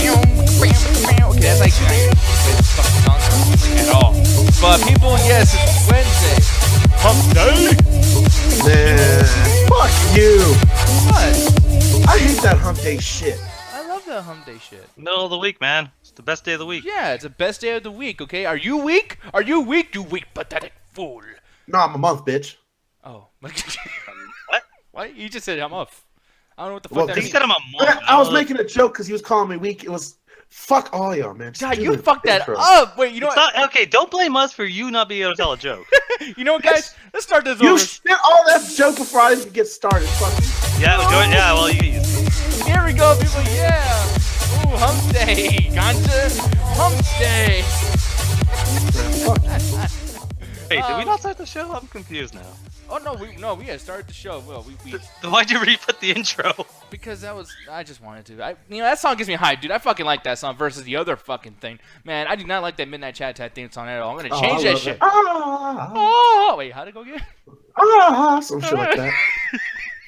Okay, that's like fucking nonsense at all. But people, yes, it's Wednesday. Hump day. Man, fuck you. What? I hate that hump day shit. I love that hump day shit. Middle of the week, man. It's the best day of the week. Yeah, it's the best day of the week. Okay, are you weak? Are you weak? You weak, pathetic fool. No, I'm a month, bitch. Oh. What? What? You just said I'm off. I don't know what the fuck Well, that He means. said I'm a month. I was making a joke because he was calling me weak. It was fuck all y'all, man. Just God, do you the fucked that intro. up. Wait, you know It's what? not, okay, don't blame us for you not being able to tell a joke. You know what, guys? Let's start this You over. spit all that joke before I even get started. Fuck you. Yeah, do it. Yeah, well, you get used to it. Here we go, people. Yeah. Ooh, hump day. Ganja. Hump day. Hey, did we not start the show? I'm confused now. Oh no, we had started the show. Well, we Then why'd you re-put the intro? because I just wanted to. That song gets me hyped, dude. I fucking like that song versus the other fucking thing. Man, I do not like that Midnight Chat Attack theme song at all. I'm gonna change that shit. Oh, wait, how'd it go again? Some shit like that.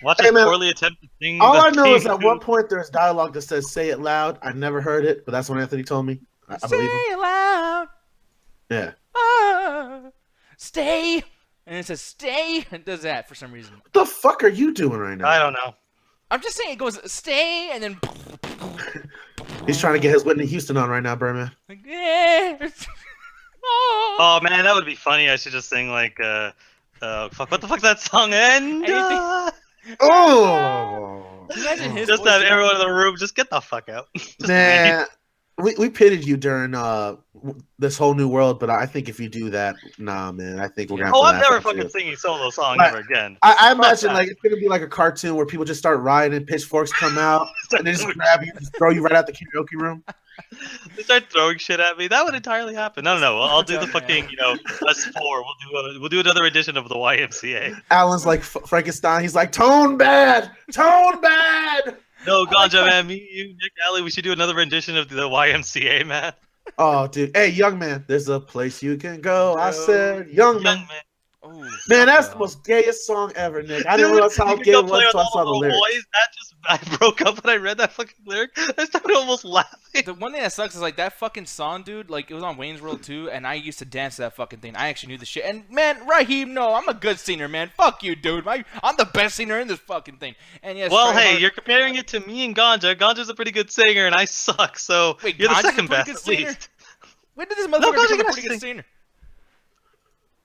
Watch Hey, a man, poorly attempted thing. All I the know is king at one point there's dialogue that says "Say it loud." I never heard it, but that's what Anthony told me. I Say believe him. it loud. Yeah. Stay. And it says stay. It does that for some reason. What the fuck are you doing right now? I don't know. I'm just saying it goes stay and then. He's trying to get his Whitney Houston on right now, Birdman. Like, yeah. Oh. Oh man, that would be funny. I should just sing like, fuck, what the fuck's that song? And Oh, Imagine his just voice have in everyone in the room. Just get the fuck out. Just man. We pitied you during this whole new world, but I think if you do that, nah, man, I think we're gonna. Oh, have I'm to never laugh at fucking you. singing solo song Right. ever again. I imagine that. like it's gonna be like a cartoon where people just start rioting and pitchforks come out and they just grab you, and throw you right out the karaoke room. They start throwing shit at me. That would entirely happen. No. I'll do the Yeah. fucking, us four. We'll do another edition of the YMCA. Alan's like Frankenstein. He's like tone bad. No, Ganja man, me, you, Nick, Ali, we should do another rendition of the YMCA, man. Oh, dude. Hey, young man, there's a place you can go. I said, young man. Young man. Oh, Man, that's fuck the most gayest song ever, Nick. I Dude, didn't realize how you could gay go it play was with until I saw all the the lyrics. boys. I broke up when I read that fucking lyric. I started almost laughing. The one thing that sucks is like that fucking song, dude. Like it was on Wayne's World 2, and I used to dance to that fucking thing. I actually knew the shit. And man, Raheem, no, I'm a good singer, man. Fuck you, dude. I'm the best singer in this fucking thing. And yes, Well, Trey hey, Hart- you're comparing it to me and Ganja. Ganja's a pretty good singer, and I suck, so Wait, you're the Ganja's a second pretty best, good at singer? least. When did this No, motherfucker Ganja become a can pretty good sing. singer?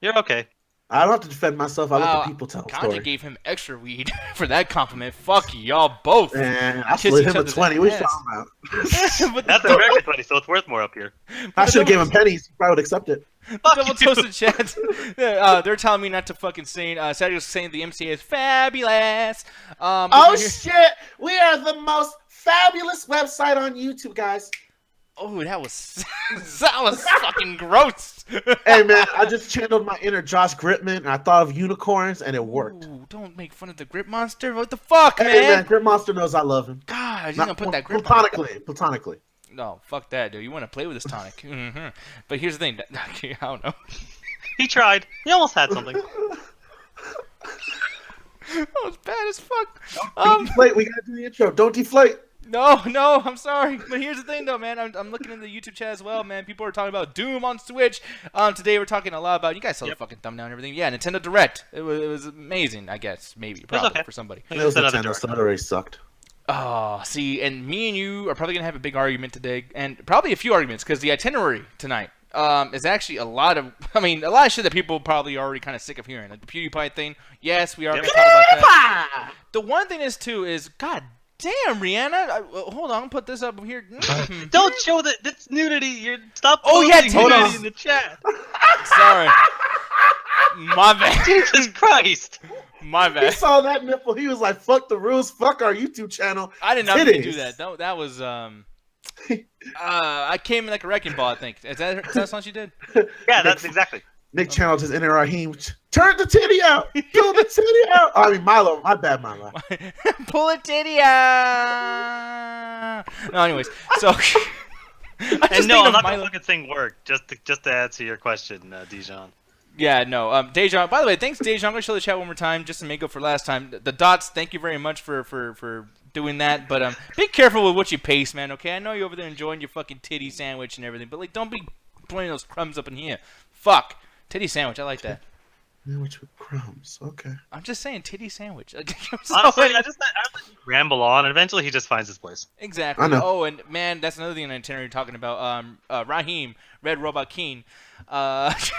You're okay. I don't have to defend myself. I let the people tell the Ganja story. gave him extra weed for that compliment. Fuck y'all both. Man, I Kiss slid each him a other's 20. What are you ass. talking about? But That's the American 20, so it's worth more up here. I should have given him pennies. He probably would accept it. double Fuck toasted chats. They're telling me not to fucking sing. Saturday was saying the MCA is fabulous. Oh, over here- shit. We are the most fabulous website on YouTube, guys. Oh, that was fucking gross. Hey, man, I just channeled my inner Josh Gripman, and I thought of unicorns, and it worked. Ooh, don't make fun of the grip monster. What the fuck, Hey, man, Grip Monster knows I love him. God, he's Not gonna put that grip on. platonically. No, fuck that, dude. You want to play with this tonic. But here's the thing. I don't know. He tried. He almost had something. That was bad as fuck. Don't deflate. We gotta do the intro. Don't deflate. No, I'm sorry. But here's the thing, though, man. I'm looking in the YouTube chat as well, man. People are talking about Doom on Switch. Today we're talking a lot about. You guys saw the fucking thumbnail and everything. Yeah, Nintendo Direct. It was amazing, I guess. Maybe, probably okay. for somebody. It was another Nintendo, direct. so that already sucked. Oh, see, and me and you are probably gonna have a big argument today, and probably a few arguments because the itinerary tonight is actually a lot of shit that people probably are already kind of sick of hearing. Like the PewDiePie thing. Yes, we are gonna talk about that. The one thing is too is God damn, Rihanna. Hold on, put this up here. Don't show that. That's nudity. Stop. Oh, yeah, posting hold nudity on. in the chat. Sorry, my bad. Jesus Christ. My He bad. saw that nipple. He was like, "Fuck the rules. Fuck our YouTube channel." I did not mean to Titties. do that. That was I came in like a wrecking ball. I think is that the song she did? Yeah, that's exactly. Nick channeled his inner Raheem. Turn the titty out. Pull the titty out. Oh, I mean, Milo. My bad, Milo. Pull a titty out. No, anyways, so. And no, I'm not gonna fucking sing work. Just to answer your question, Dijon. Yeah, no. Dejan. By the way, thanks, Dejan. I'm gonna show the chat one more time, just to make up for last time. The dots. Thank you very much for doing that. But be careful with what you paste, man. Okay, I know you're over there enjoying your fucking titty sandwich and everything, but like, don't be putting those crumbs up in here. Fuck, titty sandwich. I like that. Sandwich with crumbs. Okay. I'm just saying, titty sandwich. Honestly, I just ramble on, and eventually he just finds his place. Exactly. I know. Oh, and man, that's another thing on the itinerary you're talking about. Raheem, Red Robot King. Unless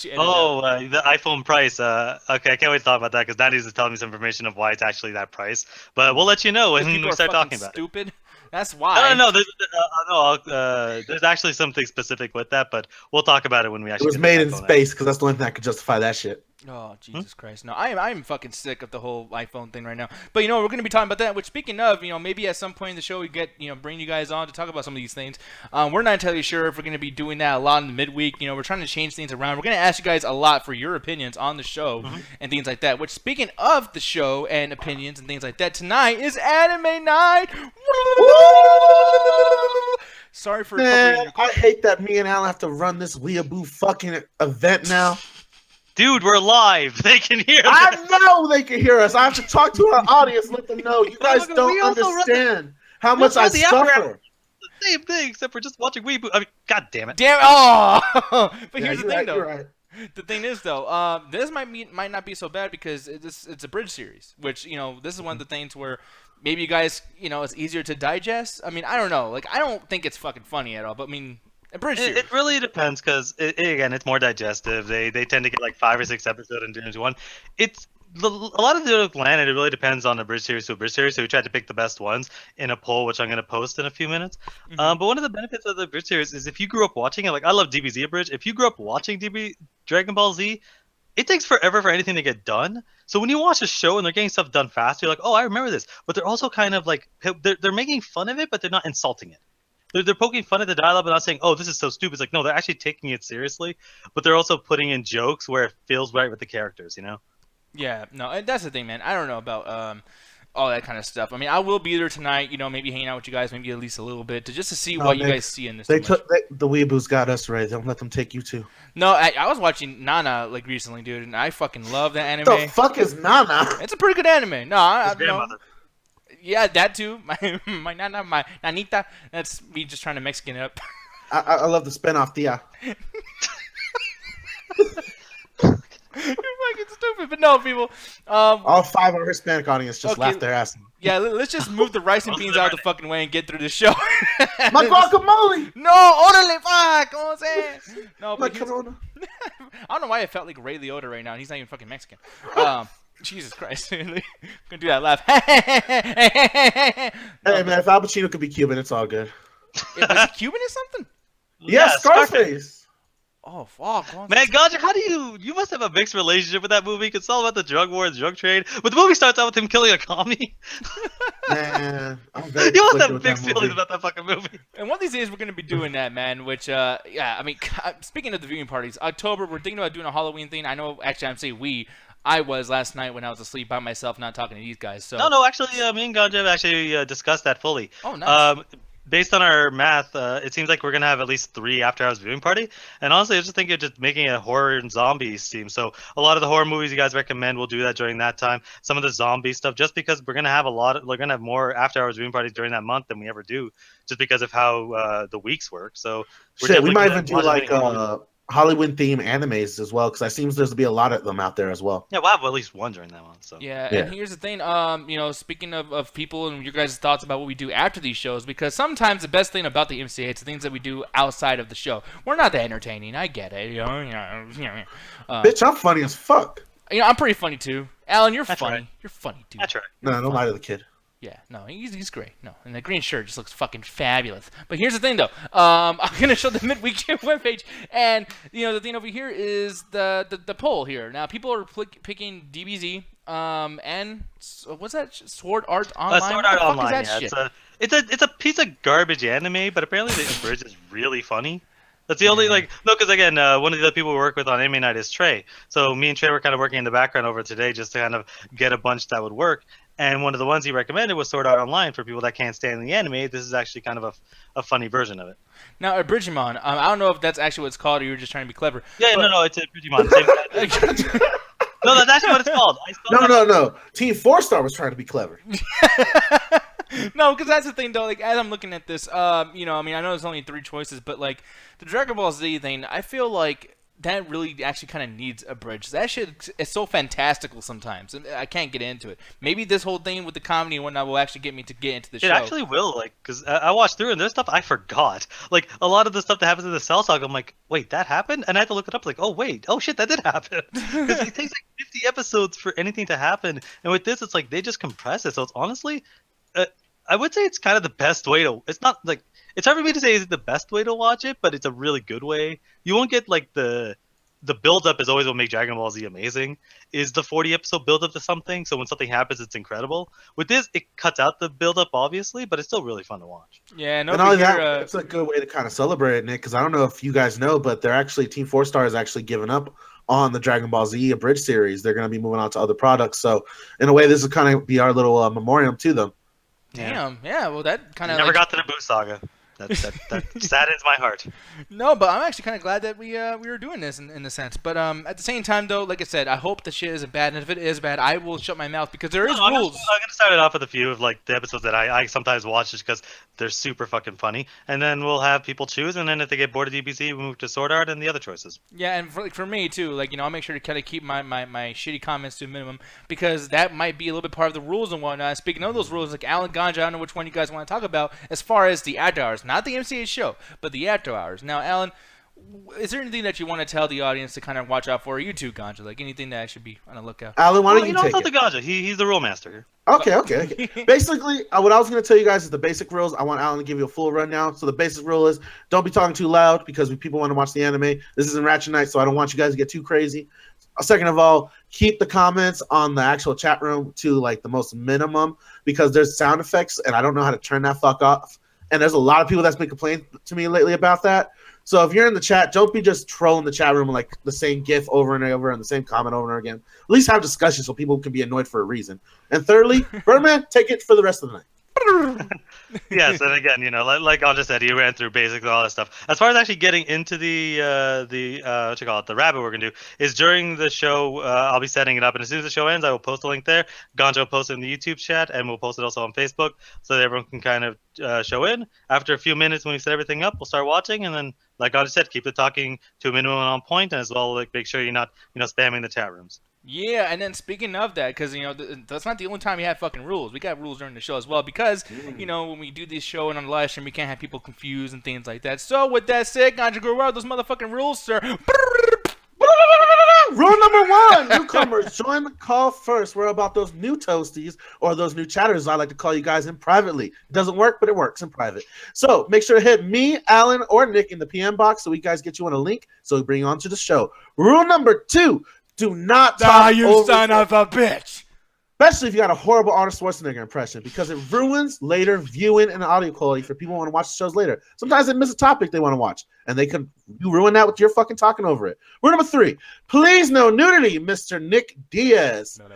you edit it out. The iPhone price. Okay, I can't wait to talk about that because Danny's is telling me some information of why it's actually that price. But we'll let you know when People we are start fucking talking about it. stupid. That's why. No. There's actually something specific with that, but we'll talk about it when we It actually. was made in space because that's the only thing that could justify that shit. Oh, Jesus Christ. No, I'm fucking sick of the whole iPhone thing right now. But, we're going to be talking about that, which, speaking of, maybe at some point in the show we get, bring you guys on to talk about some of these things. We're not entirely sure if we're going to be doing that a lot in the midweek. We're trying to change things around. We're going to ask you guys a lot for your opinions on the show and things like that, which, speaking of the show and opinions and things like that, tonight is anime night. Sorry for Man, I hate that me and Alan have to run this weeaboo fucking event now. Dude, we're live. They can hear us. I know they can hear us. I have to talk to our audience, let them know. You guys don't understand how much I suffer. The same thing, except for just watching Weeboo. I mean, god damn it. Oh! But here's the thing, right, though. you're right. The thing is, though, this might not be so bad because it's a bridge series, which, this is one of the things where maybe you guys, it's easier to digest. I mean, I don't know. Like, I don't think it's fucking funny at all, but, I mean, a bridge series. It really depends because, again, it's more digestive. They tend to get like 5 or 6 episodes into one. A lot of the land, and it really depends on the bridge series to a bridge series. So we tried to pick the best ones in a poll, which I'm going to post in a few minutes. But one of the benefits of the bridge series is if you grew up watching it, like I love DBZ Abridged. If you grew up watching Dragon Ball Z, it takes forever for anything to get done. So when you watch a show and they're getting stuff done fast, you're like, oh, I remember this. But they're also kind of like they're making fun of it, but they're not insulting it. They're poking fun at the dialogue, but not saying, "Oh, this is so stupid." It's like, no, they're actually taking it seriously, but they're also putting in jokes where it feels right with the characters, Yeah, no, and that's the thing, man. I don't know about all that kind of stuff. I mean, I will be there tonight, maybe hanging out with you guys, maybe at least a little bit, to see what you guys see in this. The weeaboos got us right. Don't let them take you too. No, I was watching Nana like recently, dude, and I fucking love that anime. What the fuck is Nana? It's a pretty good anime. No, His grandmother. Yeah, that too. My Nana, my Nanita. That's me just trying to Mexican it up. I love the spinoff, Tia. You're fucking stupid, but no, people. All 5 of our Hispanic audience just laughed their ass off. Yeah, let's just move the rice and beans out of the fucking way and get through the show. My guacamole! No, orale, fuck! Come on, say. No, My but corona. I don't know why I felt like Ray Liotta right now. He's not even fucking Mexican. Jesus Christ. Gonna do that laugh. Hey, man, if Al Pacino could be Cuban, it's all good. Was he Cuban or something? Yeah, Scarface. Oh, fuck. Man, Ganja, how do you must have a mixed relationship with that movie? It's all about the drug war and drug trade. But the movie starts out with him killing a commie. Man, I'm very you must have with mixed that feelings movie. about that fucking movie. And one of these days we're going to be doing that, man, which, yeah, I mean, speaking of the viewing parties, October, we're thinking about doing a Halloween thing. I know, actually, I'm saying we. I was last night when I was asleep by myself, not talking to these guys. So No, actually, me and Ganja have actually discussed that fully. Oh, nice. Based on our math, it seems like we're gonna have at least 3 after-hours viewing party. And honestly, I just think you're just making a horror and zombies team. So a lot of the horror movies you guys recommend, we'll do that during that time. Some of the zombie stuff, just because we're gonna have more after-hours viewing parties during that month than we ever do, just because of how the weeks work. So we might even do like Hollywood theme animes as well, because it seems there's to be a lot of them out there as well. Yeah, we'll have at least one during that month. So yeah, and here's the thing, speaking of people and your guys' thoughts about what we do after these shows, because sometimes the best thing about the MCA is the things that we do outside of the show. We're not that entertaining, I get it. Bitch, I'm funny as fuck. I'm pretty funny too. Alan, you're That's funny. right. You're funny too. that's right. No, don't lie to the kid. Yeah, no, he's great. No, and the green shirt just looks fucking fabulous. But here's the thing, though. I'm gonna show the Midweek Chat webpage, and the thing over here is the poll here. Now, people are picking DBZ, and what's that? Sword Art Online. Sword Art what the fuck Online. is that shit? It's a piece of garbage anime, but apparently the bridge is really funny. That's the only because again, one of the other people we work with on Anime Night is Trey. So me and Trey were kind of working in the background over today just to kind of get a bunch that would work. And one of the ones he recommended was Sword Art Online for people that can't stand the anime. This is actually kind of a funny version of it. Now, Abridgimon, I don't know if that's actually what it's called or you were just trying to be clever. Yeah, no, it's a Digimon. Same No, that's actually what it's called. No. Team 4-Star was trying to be clever. No, because that's the thing, though. Like, as I'm looking at this, I know there's only 3 choices, but like the Dragon Ball Z thing, I feel like that really actually kind of needs a bridge. That shit is so fantastical sometimes, and I can't get into it. Maybe this whole thing with the comedy and whatnot will actually get me to get into the show. It actually will, like, because I watched through and there's stuff I forgot. Like, a lot of the stuff that happens in the Cell Saga, I'm like, wait, that happened? And I had to look it up, like, oh shit, that did happen. Because it takes like 50 episodes for anything to happen, and with this, it's like they just compress it. So it's honestly, I would say it's kind of the best way to. It's not like it's hard for me to say is it the best way to watch it, but it's a really good way. You won't get like the build up is always what makes Dragon Ball Z amazing. Is the 40 episode build up to something? So when something happens, it's incredible. With this, it cuts out the build up obviously, but it's still really fun to watch. Yeah, no. And only that, it's a good way to kind of celebrate it, Nick. Because I don't know if you guys know, but they're actually Team 4-Star is actually giving up on the Dragon Ball Z abridged series. They're going to be moving on to other products. So in a way, this will kind of be our little memoriam to them. Damn. Yeah. Well, that kind of never got to the Boo Saga. That saddens my heart. No, but I'm actually kind of glad that we were doing this in a sense. But at the same time, though, like I said, I hope the shit isn't bad. And if it is bad, I will shut my mouth because there is rules. I'm gonna start it off with a few of like the episodes that I sometimes watch just because they're super fucking funny, and then we'll have people choose, and then if they get bored of DBZ, we move to Sword Art and the other choices. Yeah, and for me too, like I'll make sure to kind of keep my shitty comments to a minimum because that might be a little bit part of the rules and whatnot. Speaking of those rules, like Alan Ganja, I don't know which one you guys want to talk about as far as the after hours, not the MCA show, but the after hours. Now, Alan, is there anything that you want to tell the audience to kind of watch out for? You too, Ganja, like anything that I should be on the lookout? Alan, why don't you take it? The Ganja. He's the rule master here. Okay. Basically, what I was going to tell you guys is the basic rules. I want Alan to give you a full rundown. So the basic rule is don't be talking too loud because people want to watch the anime. This isn't Ratchet Night, so I don't want you guys to get too crazy. Second of all, keep the comments on the actual chat room to like the most minimum because there's sound effects and I don't know how to turn that fuck off. And there's a lot of people that's been complaining to me lately about that. So if you're in the chat, don't be just trolling the chat room like the same GIF over and over and the same comment over and over again. At least have discussion so people can be annoyed for a reason. And thirdly, Birdman, take it for the rest of the night. Yes, and again, like I just said, he ran through basically all that stuff. As far as actually getting into the rabbit we're gonna do is during the show. I'll be setting it up, and as soon as the show ends, I will post a link there. Ganja will post it in the YouTube chat, and we'll post it also on Facebook, so that everyone can kind of show in. After a few minutes, when we set everything up, we'll start watching, and then, like Ganja said, keep the talking to a minimum on point, and as well, like make sure you're not spamming the chat rooms. Yeah, and then speaking of that, because that's not the only time we have fucking rules. We got rules during the show as well because when we do this show and on the live stream, we can't have people confused and things like that. So with that said, Ganja, what are those motherfucking rules, sir? Rule number 1, newcomers, join the call first. We're about those new toasties or those new chatters. I like to call you guys in privately. It doesn't work, but it works in private. So make sure to hit me, Alan, or Nick in the PM box so we guys get you on a link so we bring you on to the show. Rule number 2, do not talk you son of a bitch. Especially if you got a horrible Arnold Schwarzenegger impression because it ruins later viewing and audio quality for people who want to watch the shows later. Sometimes they miss a topic they want to watch, and you ruin that with your fucking talking over it. Rule number 3, please no nudity, Mr. Nick Diaz. No.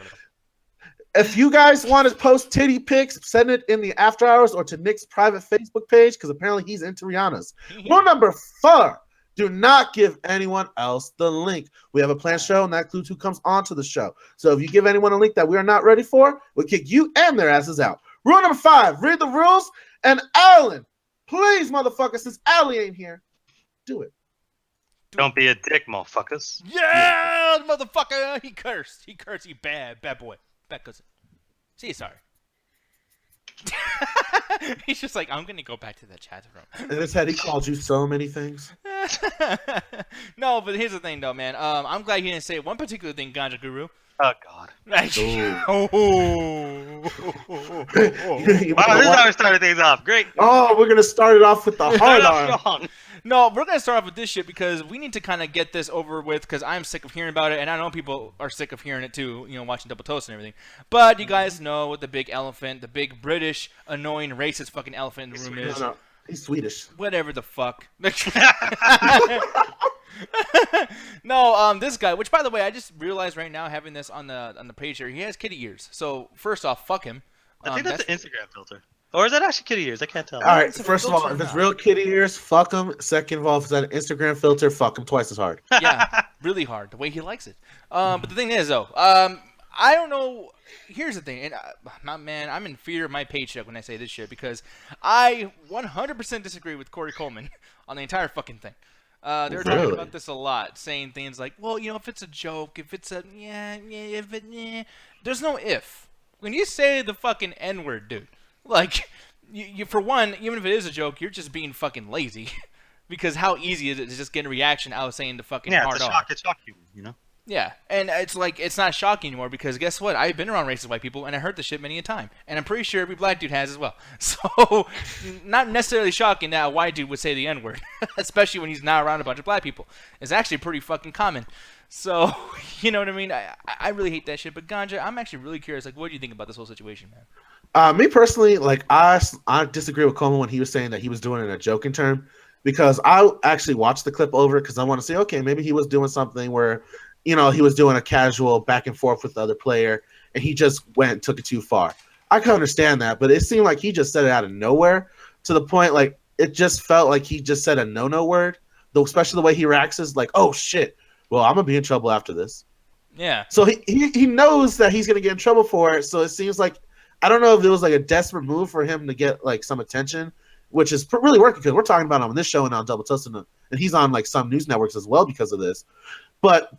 If you guys want to post titty pics, send it in the after hours or to Nick's private Facebook page because apparently he's into Rihanna's. Rule number 4, do not give anyone else the link. We have a planned show, and that includes who comes onto the show. So if you give anyone a link that we are not ready for, we'll kick you and their asses out. Rule number 5, read the rules. And Alan, please, motherfucker, since Allie ain't here, do it. Don't be a dick, motherfuckers. Yeah, motherfucker. He cursed. He bad boy. Bad cousin. See, sorry. He's just like, I'm gonna go back to the chat room. In his head, he called you so many things. No, but here's the thing, though, man. I'm glad he didn't say one particular thing, Ganja Guru. Oh God. Wow, this is how we started things off. Great. Oh, we're gonna start it off with the hard on. No, we're gonna start off with this shit because we need to kind of get this over with because I'm sick of hearing about it, and I know people are sick of hearing it too. Watching Double Toast and everything. But you guys know what the big elephant, the big British, annoying, racist fucking elephant in the room is. No, he's Swedish. Whatever the fuck. No, this guy, which by the way, I just realized right now having this on the page here, he has kitty ears. So first off, fuck him. I think that's the Instagram filter. Or is that actually kitty ears? I can't tell. All right, first of all, if it's real kitty ears, fuck him. Second of all, if it's an Instagram filter, fuck him twice as hard. Yeah. really hard, the way he likes it. But the thing is, though, I don't know. Here's the thing, and I'm in fear of my paycheck when I say this shit because I 100% disagree with Corey Coleman on the entire fucking thing. They're talking about this a lot, saying things like, well, if it's a joke, if it's a there's no if. When you say the fucking N-word, dude, like, you for one, even if it is a joke, you're just being fucking lazy. Because how easy is it to just get a reaction out of saying the fucking hard R? It's shock humor, Yeah, and it's like, it's not shocking anymore because guess what? I've been around racist white people and I heard the shit many a time. And I'm pretty sure every black dude has as well. So, not necessarily shocking that a white dude would say the N-word. Especially when he's not around a bunch of black people. It's actually pretty fucking common. So, you know what I mean? I really hate that shit. But Ganja, I'm actually really curious. Like, what do you think about this whole situation, man? Me personally, like, I disagree with Coleman when he was saying that he was doing it in a joking term. Because I actually watched the clip over because I want to say, okay, maybe he was doing something where, he was doing a casual back and forth with the other player, and he just went and took it too far. I can understand that, but it seemed like he just said it out of nowhere to the point, like, it just felt like he just said a no-no word, though, especially the way he reacts is like, oh, shit, well, I'm going to be in trouble after this. Yeah. So he knows that he's going to get in trouble for it, so it seems like, I don't know if it was like a desperate move for him to get, like, some attention, which is really working because we're talking about him on this show and on Double Toast, and he's on, like, some news networks as well because of this. But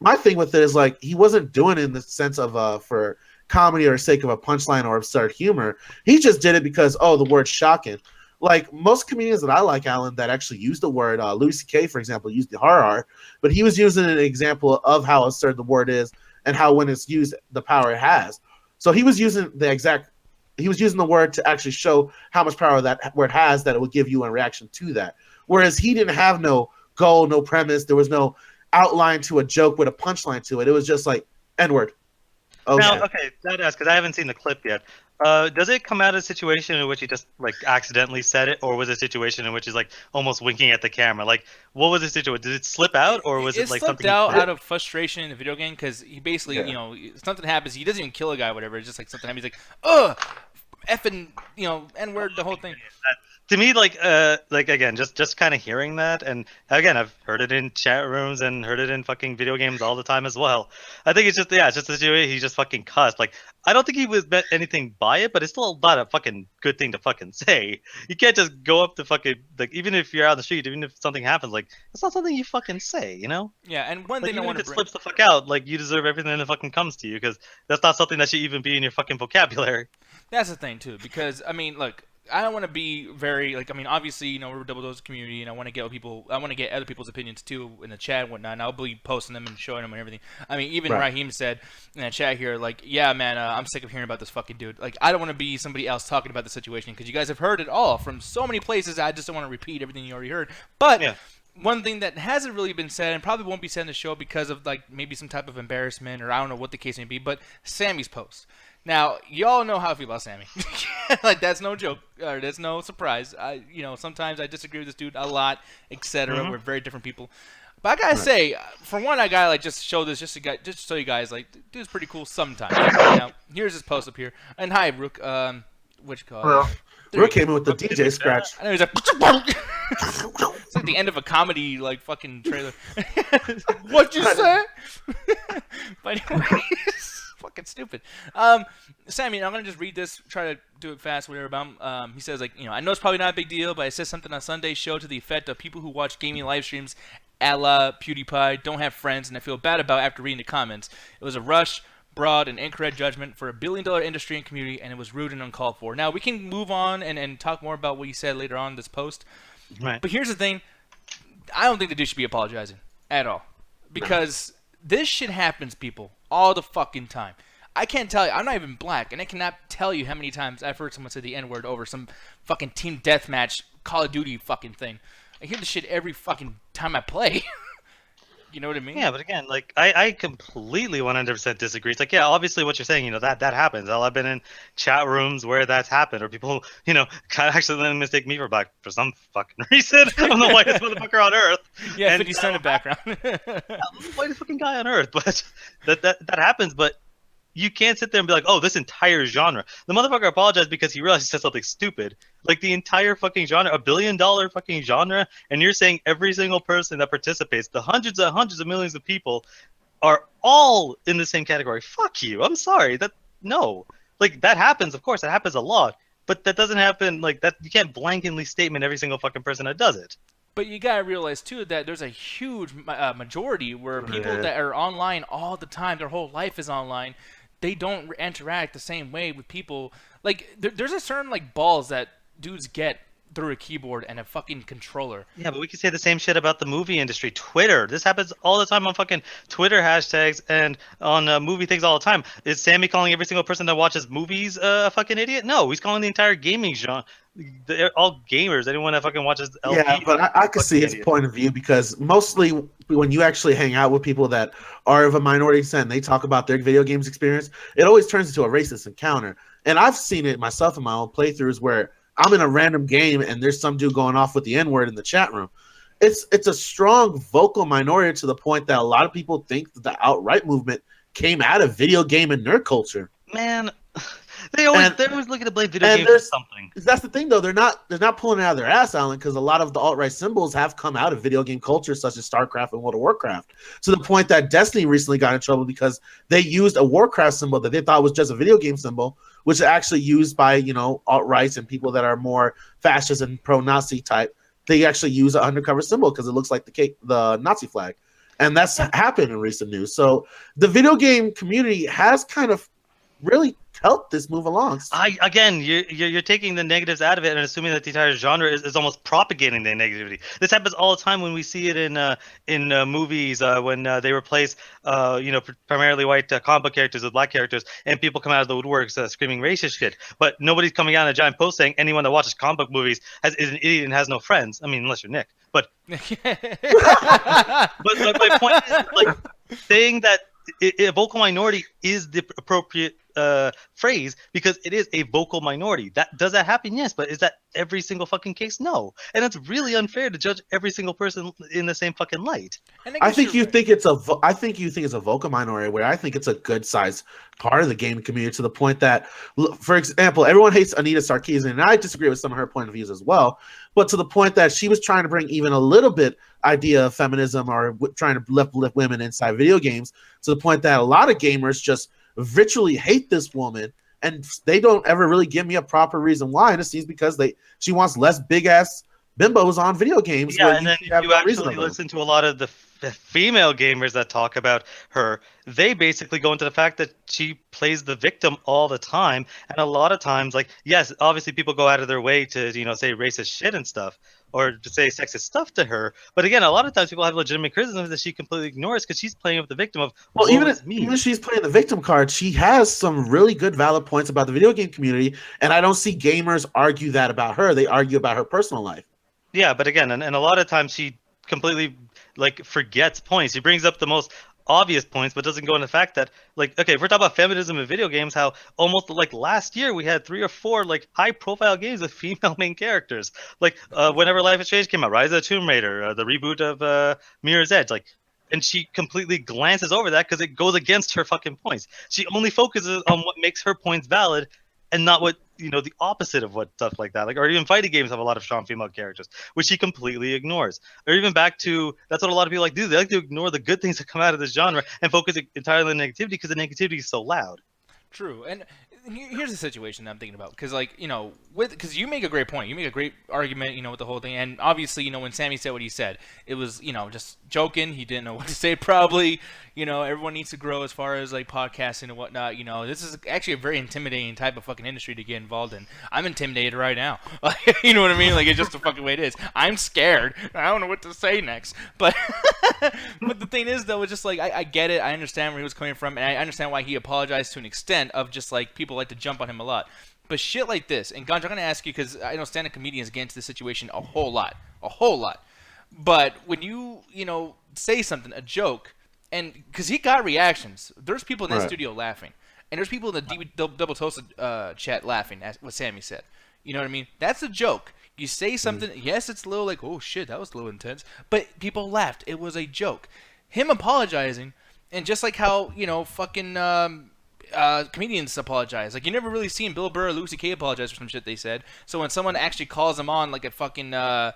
my thing with it is, like, he wasn't doing it in the sense of for comedy or sake of a punchline or absurd humor. He just did it because, the word's shocking. Like, most comedians that I like, Alan, that actually use the word, Louis C.K., for example, used the horror, but he was using an example of how absurd the word is and how when it's used, the power it has. So he was using the word to actually show how much power that word has, that it would give you a reaction to that. Whereas he didn't have no goal, no premise. There was no outline to a joke with a punchline to it. It was just like, N-word. Okay. Now, okay, that is because I haven't seen the clip yet. Does it come out of a situation in which he just like accidentally said it, or was it a situation in which he's like almost winking at the camera? Like, what was the situation? Did it slip out, or was it like slipped something out of frustration in the video game? Because he basically, something happens. He doesn't even kill a guy, or whatever. It's just like something happens. He's like, ugh, effing, N-word, the whole thing. To me, like again, just kind of hearing that, and again, I've heard it in chat rooms and heard it in fucking video games all the time as well. I think it's just a situation. He just fucking cussed. Like, I don't think he was meant anything by it, but it's still not a fucking good thing to fucking say. You can't just go up to fucking, like, even if you're out on the street, even if something happens, like, it's not something you fucking say, Yeah, and one like, thing I even want if to it slips the fuck out, like, you deserve everything that fucking comes to you, because that's not something that should even be in your fucking vocabulary. That's the thing too, because I mean, look, I don't want to be very obviously, we're a Double Dose community, and I want to get other people's opinions too in the chat and whatnot, and I'll be posting them and showing them and everything. I mean, even Raheem said in that chat here, like, yeah, man, I'm sick of hearing about this fucking dude. Like, I don't want to be somebody else talking about the situation because you guys have heard it all from so many places. I just don't want to repeat everything you already heard. But one thing that hasn't really been said and probably won't be said in the show because of like maybe some type of embarrassment or I don't know what the case may be, but Sammy's post. Now, y'all know how I feel about Sammy. Like, that's no joke, or that's no surprise. Sometimes I disagree with this dude a lot, etc. Mm-hmm. We're very different people. But I gotta say, for one, I gotta just show this just to show you guys, like, dude's pretty cool sometimes. Now, here's his post up here. And hi, Rook. What you call it? Well, Rook came in with the DJ scratch. I know he's like, it's like the end of a comedy, like, fucking trailer. What'd you say? But anyways. Fucking stupid. Sammy, I'm gonna just read this, try to do it fast, whatever about him. He says, like, I know it's probably not a big deal, but I said something on Sunday's show to the effect of people who watch gaming live streams a la PewDiePie don't have friends, and I feel bad about after reading the comments. It was a rush, broad, and incorrect judgment for a billion-dollar industry and community, and it was rude and uncalled for. Now, we can move on and talk more about what he said later on in this post. Right. But here's the thing. I don't think the dude should be apologizing at all. Because this shit happens, people, all the fucking time. I can't tell you. I'm not even black, and I cannot tell you how many times I've heard someone say the N-word over some fucking team deathmatch, Call of Duty fucking thing. I hear this shit every fucking time I play. You know what I mean? Yeah, but again, like, I completely 100% disagree. It's like, yeah, obviously what you're saying, that happens. I've been in chat rooms where that's happened, or people, actually mistake me for black for some fucking reason. I'm the whitest motherfucker on earth. Yeah, 50 Cent in the background. I'm the whitest fucking guy on earth, but that happens. But You can't sit there and be like, oh, this entire genre. The motherfucker apologized because he realized he said something stupid. Like the entire fucking genre, $1 billion fucking genre, and you're saying every single person that participates, the hundreds of millions of people, are all in the same category. Fuck you. I'm sorry. No. Like that happens, of course, that happens a lot. But that doesn't happen like that. You can't blanketly statement every single fucking person that does it. But you gotta realize too that there's a huge majority where people that are online all the time, their whole life is online. They don't interact the same way with people. Like there's a certain like balls that dudes get through a keyboard and a fucking controller. Yeah, but we can say the same shit about the movie industry. Twitter. This happens all the time on fucking Twitter hashtags and on movie things all the time. Is Sammy calling every single person that watches movies a fucking idiot? No, he's calling the entire gaming genre. They're all gamers. Anyone that fucking watches LP. Yeah, but I can see his point of view because mostly when you actually hang out with people that are of a minority descent and they talk about their video games experience, it always turns into a racist encounter. And I've seen it myself in my own playthroughs where I'm in a random game and there's some dude going off with the N-word in the chat room. It's a strong vocal minority to the point that a lot of people think that the outright movement came out of video game and nerd culture. Man, they're always looking to blame video games for something. That's the thing, though. They're not pulling it out of their ass, Alan, because a lot of the alt-right symbols have come out of video game culture, such as StarCraft and World of Warcraft. To the point that Destiny recently got in trouble because they used a Warcraft symbol that they thought was just a video game symbol, which is actually used by alt-rights and people that are more fascist and pro-Nazi type. They actually use an undercover symbol because it looks like the Nazi flag, and that's happened in recent news. So the video game community has kind of really help this move along. You're taking the negatives out of it and assuming that the entire genre is almost propagating the negativity. This happens all the time when we see it in movies when they replace primarily white comic book characters with black characters, and people come out of the woodworks screaming racist shit. But nobody's coming out in a giant post saying anyone that watches comic book movies is an idiot and has no friends. I mean, unless you're Nick. But but my point is like saying that a vocal minority is the appropriate phrase because it is a vocal minority. Does that happen? Yes, but is that every single fucking case? No, and it's really unfair to judge every single person in the same fucking light. I think you think it's a vocal minority where I think it's a good sized part of the gaming community to the point that, for example, everyone hates Anita Sarkeesian, and I disagree with some of her point of views as well. But to the point that she was trying to bring even a little bit idea of feminism or trying to lift women inside video games, to the point that a lot of gamers just virtually hate this woman, and they don't ever really give me a proper reason why. And it seems because she wants less big ass bimbos on video games. Yeah, and then if you actually listen to a lot of the female gamers that talk about her, they basically go into the fact that she plays the victim all the time, and a lot of times, like, yes, obviously people go out of their way to say racist shit and stuff, or to say sexist stuff to her, but again, a lot of times people have legitimate criticisms that she completely ignores because she's playing with the victim of. Well, even if she's playing the victim card, she has some really good valid points about the video game community, and I don't see gamers argue that about her. They argue about her personal life. Yeah, but again, and a lot of times she completely forgets points. She brings up the most obvious points, but doesn't go into the fact that, okay, if we're talking about feminism in video games, how almost last year we had 3 or 4 high profile games with female main characters. Whenever Life is Strange came out, Rise of the Tomb Raider, the reboot of Mirror's Edge, and she completely glances over that because it goes against her fucking points. She only focuses on what makes her points valid and not what the opposite of what stuff like that. Or even fighting games have a lot of strong female characters, which he completely ignores. Or even back to, that's what a lot of people do. They like to ignore the good things that come out of this genre and focus entirely on negativity because the negativity is so loud. True. And here's the situation that I'm thinking about, because because you make a great point, you make a great argument, with the whole thing, and obviously, when Sammy said what he said, it was, just joking. He didn't know what to say. Probably, everyone needs to grow as far as podcasting and whatnot. This is actually a very intimidating type of fucking industry to get involved in. I'm intimidated right now. You know what I mean? It's just the fucking way it is. I'm scared. I don't know what to say next. But but the thing is, though, it's just I get it. I understand where he was coming from, and I understand why he apologized to an extent of just people like to jump on him a lot. But shit like this, and Ganj, I'm going to ask you, because I know stand-up comedians get into this situation a whole lot. But when you say something, a joke, and because he got reactions, there's people in that studio laughing, and there's people in the Double Toasted chat laughing at what Sammy said. You know what I mean? That's a joke. You say something, yes, it's a little oh shit, that was a little intense, but people laughed. It was a joke. Him apologizing, and just like how, fucking comedians apologize. Like you never really seen Bill Burr or Louis C.K. apologize for some shit they said. So when someone actually calls them on like a fucking what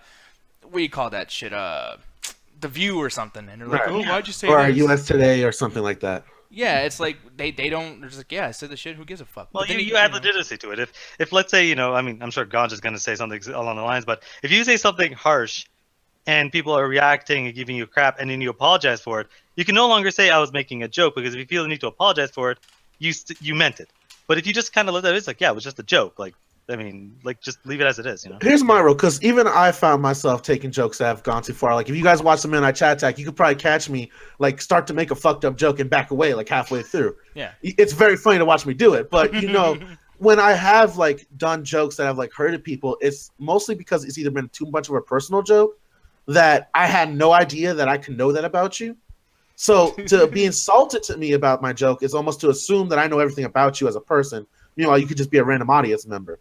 do you call that shit? The View or something, and they're like, Right. "Oh, why'd you say Or this?" US Today or something like that. Yeah, it's like they don't. They're just like, yeah, I said the shit. Who gives a fuck? Well, But then you add know. legitimacy to it. If let's say, I mean, I'm sure Ganj is going to say something along the lines, but if you say something harsh and people are reacting and giving you crap and then you apologize for it, you can no longer say I was making a joke, because if you feel the need to apologize for it, you meant it. But if you just kind of let that, it's like, yeah, it was just a joke. Like, I mean, like, just leave it as it is, Here's my rule, because even I found myself taking jokes that have gone too far. Like, if you guys watch the Midnight Chat Attack, you could probably catch me, like, start to make a fucked up joke and back away, like, halfway through. Yeah. It's very funny to watch me do it, but, when I have, like, done jokes that have, like, hurted people, it's mostly because it's either been too much of a personal joke that I had no idea that I could know that about you. So to be insulted to me about my joke is almost to assume that I know everything about you as a person. Meanwhile, you could just be a random audience member.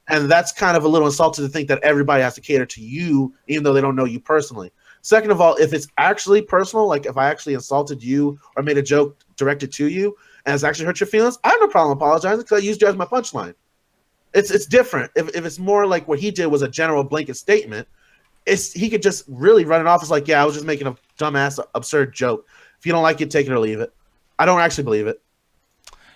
And that's kind of a little insulting to think that everybody has to cater to you, even though they don't know you personally. Second of all, if it's actually personal, like if I actually insulted you or made a joke directed to you and it's actually hurt your feelings, I have no problem apologizing because I used you as my punchline. It's different. If it's more like what he did was a general blanket statement, he could just really run it off as like, yeah, I was just making a dumbass, absurd joke. If you don't like it, take it or leave it. I don't actually believe it.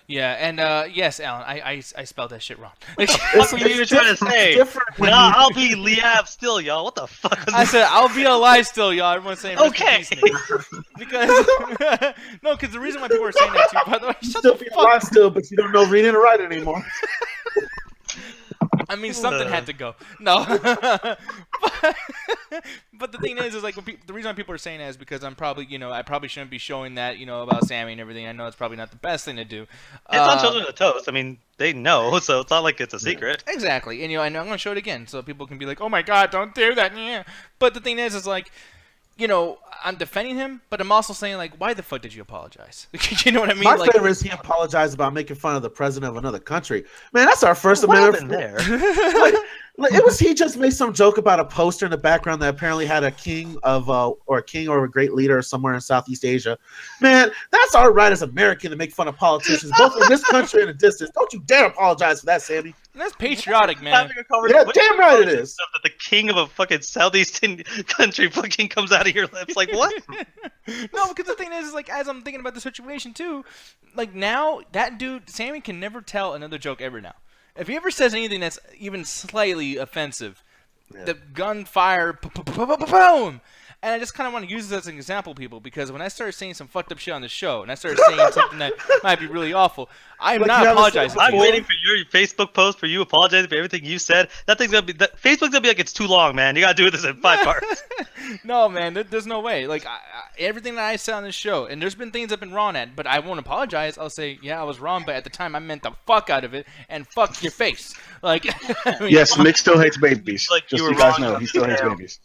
Yeah, and yes, Alan, I spelled that shit wrong. What were you trying to say? Nah, I'll be Liav still, y'all. What the fuck was I said I'll be alive still, y'all. Everyone's saying Okay. because no, because the reason why people are saying that too. By the way, shut Still the be fuck. alive still, but you don't know reading or writing anymore. I mean, something had to go. No, but the thing is like the reason why people are saying that is because I'm probably, I probably shouldn't be showing that, about Sammy and everything. I know it's probably not the best thing to do. It's on Children of the Toast. I mean, they know, so it's not like it's a secret. Exactly, and and I'm gonna show it again so people can be like, oh my god, don't do that. Yeah. But the thing is like, I'm defending him, but I'm also saying like, why the fuck did you apologize? You know what I mean? My favorite is he apologized about making fun of the president of another country. Man, that's our First Amendment. There? He just made some joke about a poster in the background that apparently had a king or a great leader somewhere in Southeast Asia. Man, that's our right as American to make fun of politicians, both in this country and a distance. Don't you dare apologize for that, Sammy. That's patriotic, man. Yeah, damn right it is. That the king of a fucking southeastern country fucking comes out of your lips. Like, what? No, because the thing is like, as I'm thinking about the situation too, like now that dude Sammy can never tell another joke ever now. If he ever says anything that's even slightly offensive, the gunfire, boom. And I just kind of want to use this as an example, people, because when I started saying some fucked up shit on the show, and I started saying something that might be really awful, I'm not apologizing. I'm waiting for your Facebook post for you apologizing for everything you said. Facebook's gonna be like, it's too long, man. You gotta do this in 5 parts. No, man, there's no way. Like everything that I said on this show, and there's been things I've been wrong at, but I won't apologize. I'll say, yeah, I was wrong, but at the time I meant the fuck out of it, and fuck your face. Like, yes, Nick still hates babies. Like just you so you were guys wrong. know, he still hates babies.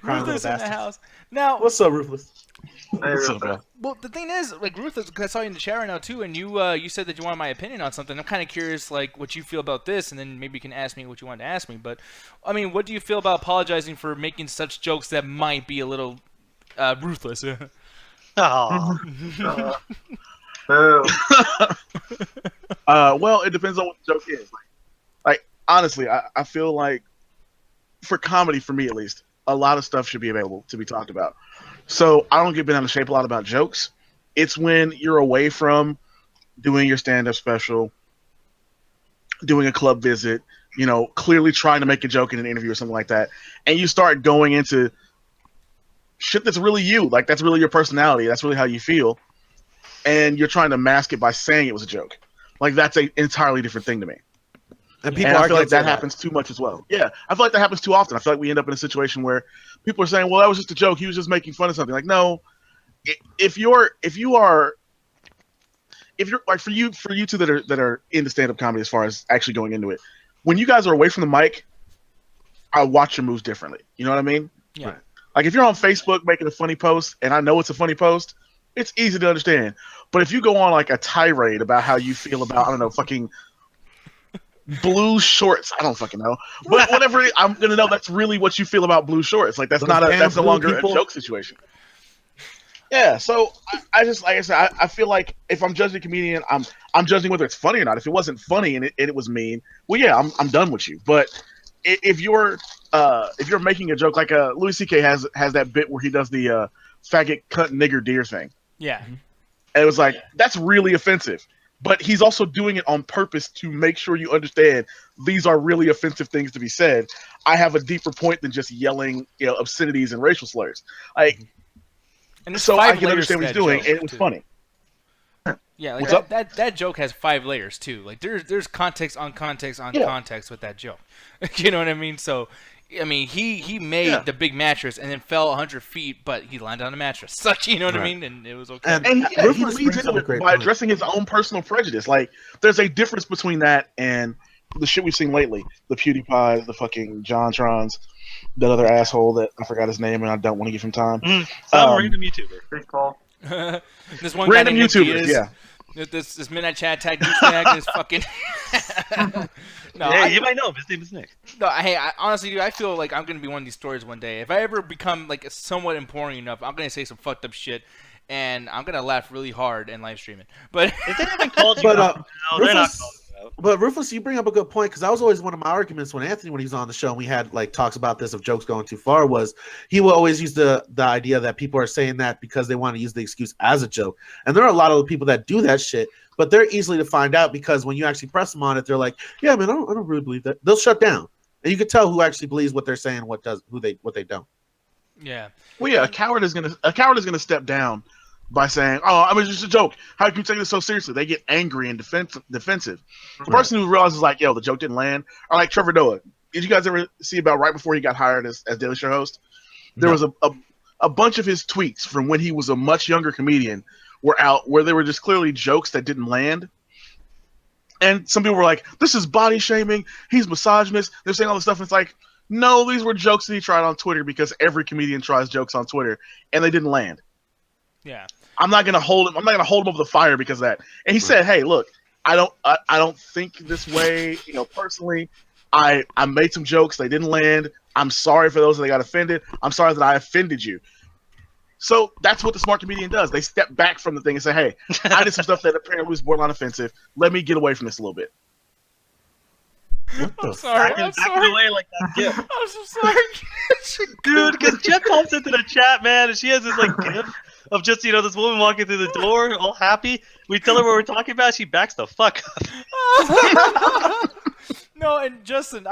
Ruthless in the house. Now, What's up, Ruthless? What's up, bro? well, the thing is, like Ruthless, because I saw you in the chat right now too, and you said that you wanted my opinion on something. I'm kind of curious, like what you feel about this, and then maybe you can ask me what you wanted to ask me. But I mean, what do you feel about apologizing for making such jokes that might be a little ruthless? Oh. Well, it depends on what the joke is. Like honestly, I feel like for comedy, for me at least, a lot of stuff should be available to be talked about. So I don't get bent out of shape a lot about jokes. It's when you're away from doing your stand-up special, doing a club visit, clearly trying to make a joke in an interview or something like that, and you start going into shit that's really you, like that's really your personality, that's really how you feel, and you're trying to mask it by saying it was a joke. Like that's an entirely different thing to me. And people I are feel like that happens too much as well. Yeah, I feel like that happens too often. I feel like we end up in a situation where people are saying, "Well, that was just a joke. He was just making fun of something." Like, no, if you're like for you two that are into stand-up comedy as far as actually going into it, when you guys are away from the mic, I watch your moves differently. You know what I mean? Yeah. Right. Like if you're on Facebook making a funny post, and I know it's a funny post, it's easy to understand. But if you go on like a tirade about how you feel about, I don't know, fucking blue shorts, I don't fucking know, but whatever, I'm gonna know that's really what you feel about blue shorts. Like that's Those not damn that's no blue longer people. a joke situation. Yeah, so I just like I said, I feel like if I'm judging a comedian, I'm judging whether it's funny or not. If it wasn't funny and it was mean, well, yeah, I'm done with you. But if you're making a joke like Louis C.K. has that bit where he does the faggot cunt nigger deer thing, Yeah. and it was like that's really offensive. But he's also doing it on purpose to make sure you understand these are really offensive things to be said. I have a deeper point than just yelling, obscenities and racial slurs. Like. And there's So I 5 can layers understand to what he's that doing, joke, and it was too. funny. Yeah, like What's up? that joke has 5 layers too. Like there's context on context on Yeah. context with that joke. You know what I mean? So, I mean, he made the big mattress and then fell 100 feet, but he landed on the mattress. Such, you know what I Right. mean? And it was okay. And And yeah, he Ruthless leads brings into up a it great by point. addressing his own personal prejudice. Like, there's a difference between that and the shit we've seen lately. The PewDiePie, the fucking JonTrons, that other asshole that I forgot his name and I don't want to give him time. Some random YouTuber. Big Paul. This one Random guy named Nick YouTubers, Diaz, yeah. This Midnight Chat Attack douchebag is fucking. No, Yeah, I, you might know him. His name is Nick. no, hey, honestly, dude, I feel like I'm gonna be one of these stories one day. If I ever become like somewhat important enough, I'm gonna say some fucked up shit, and I'm gonna laugh really hard and live stream it. But If they haven't called you But, out, no, they're not Rufus- calling you out. But Rufus, you bring up a good point because that was always one of my arguments when Anthony, when he was on the show, and we had like talks about this of jokes going too far. Was he will always use the idea that people are saying that because they want to use the excuse as a joke, and there are a lot of people that do that shit, but they're easily to find out because when you actually press them on it, they're like, "Yeah, man, I don't really believe that." They'll shut down, and you can tell who actually believes what they're saying, what they don't. yeah, Well, yeah, a coward is gonna step down by saying, "Oh, I mean, it's just a joke. How can you take this so seriously?" They get angry and defensive. The person who realizes like, "Yo, the joke didn't land," or like Trevor Noah. Did you guys ever see about right before he got hired as Daily Show host? There was a bunch of his tweets from when he was a much younger comedian were out where they were just clearly jokes that didn't land. And some people were like, "This is body shaming. He's misogynist." They're saying all this stuff. And it's like, no, these were jokes that he tried on Twitter because every comedian tries jokes on Twitter, and they didn't land. yeah. I'm not gonna hold him. I'm not gonna hold him over the fire because of that. And he said, "Hey, look, I don't think this way. Personally, I made some jokes. They didn't land. I'm sorry for those that got offended. I'm sorry that I offended you." So that's what the smart comedian does. They step back from the thing and say, "Hey, I did some stuff that apparently was borderline offensive. Let me get away from this a little bit." I'm sorry. I'm Back sorry. away like that. Yeah. I'm so sorry. Dude, because Jen pops into the chat, man, and she has this like gif of just this woman walking through the door, all happy. We tell her what we're talking about, she backs the fuck up. No, and Justin,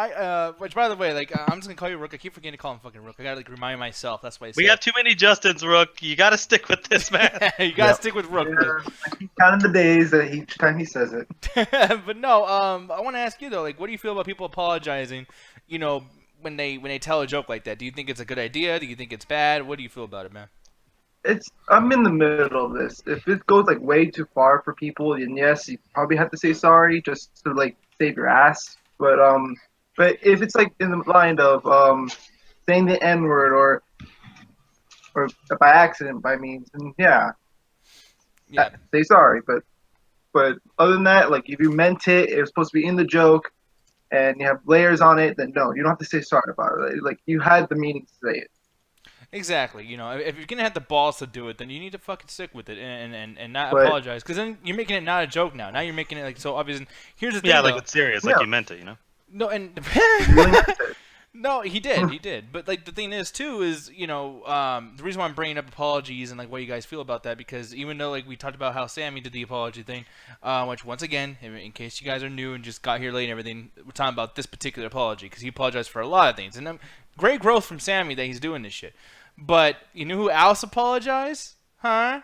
which by the way, like I'm just gonna call you Rook. I keep forgetting to call him fucking Rook. I gotta like remind myself. That's why I say We have too many Justins, Rook. You got to stick with this, man. you gotta stick with Rook. Yeah, I keep counting the days that each time he says it. But no, I want to ask you though, like, what do you feel about people apologizing? When they tell a joke like that, do you think it's a good idea? Do you think it's bad? What do you feel about it, man? I'm in the middle of this. If it goes like way too far for people, then yes, you probably have to say sorry just to like save your ass. But if it's like in the line of saying the N-word or by accident by means, then yeah, say sorry. But other than that, like if you meant it, it was supposed to be in the joke, and you have layers on it, then no, you don't have to say sorry about it. Like you had the meaning to say it. Exactly. If you're gonna have the balls to do it, then you need to fucking stick with it and not But- apologize, because then you're making it not a joke now. Now you're making it like so obvious. And here's the thing, Yeah, like though. it's serious, like Yeah. you meant it, No, and You really meant it. no, he did. But like the thing is too is the reason why I'm bringing up apologies and like what you guys feel about that, because even though like we talked about how Sammy did the apology thing, which once again, in case you guys are new and just got here late and everything, we're talking about this particular apology because he apologized for a lot of things, and great growth from Sammy that he's doing this shit. But you know who else apologized? Huh?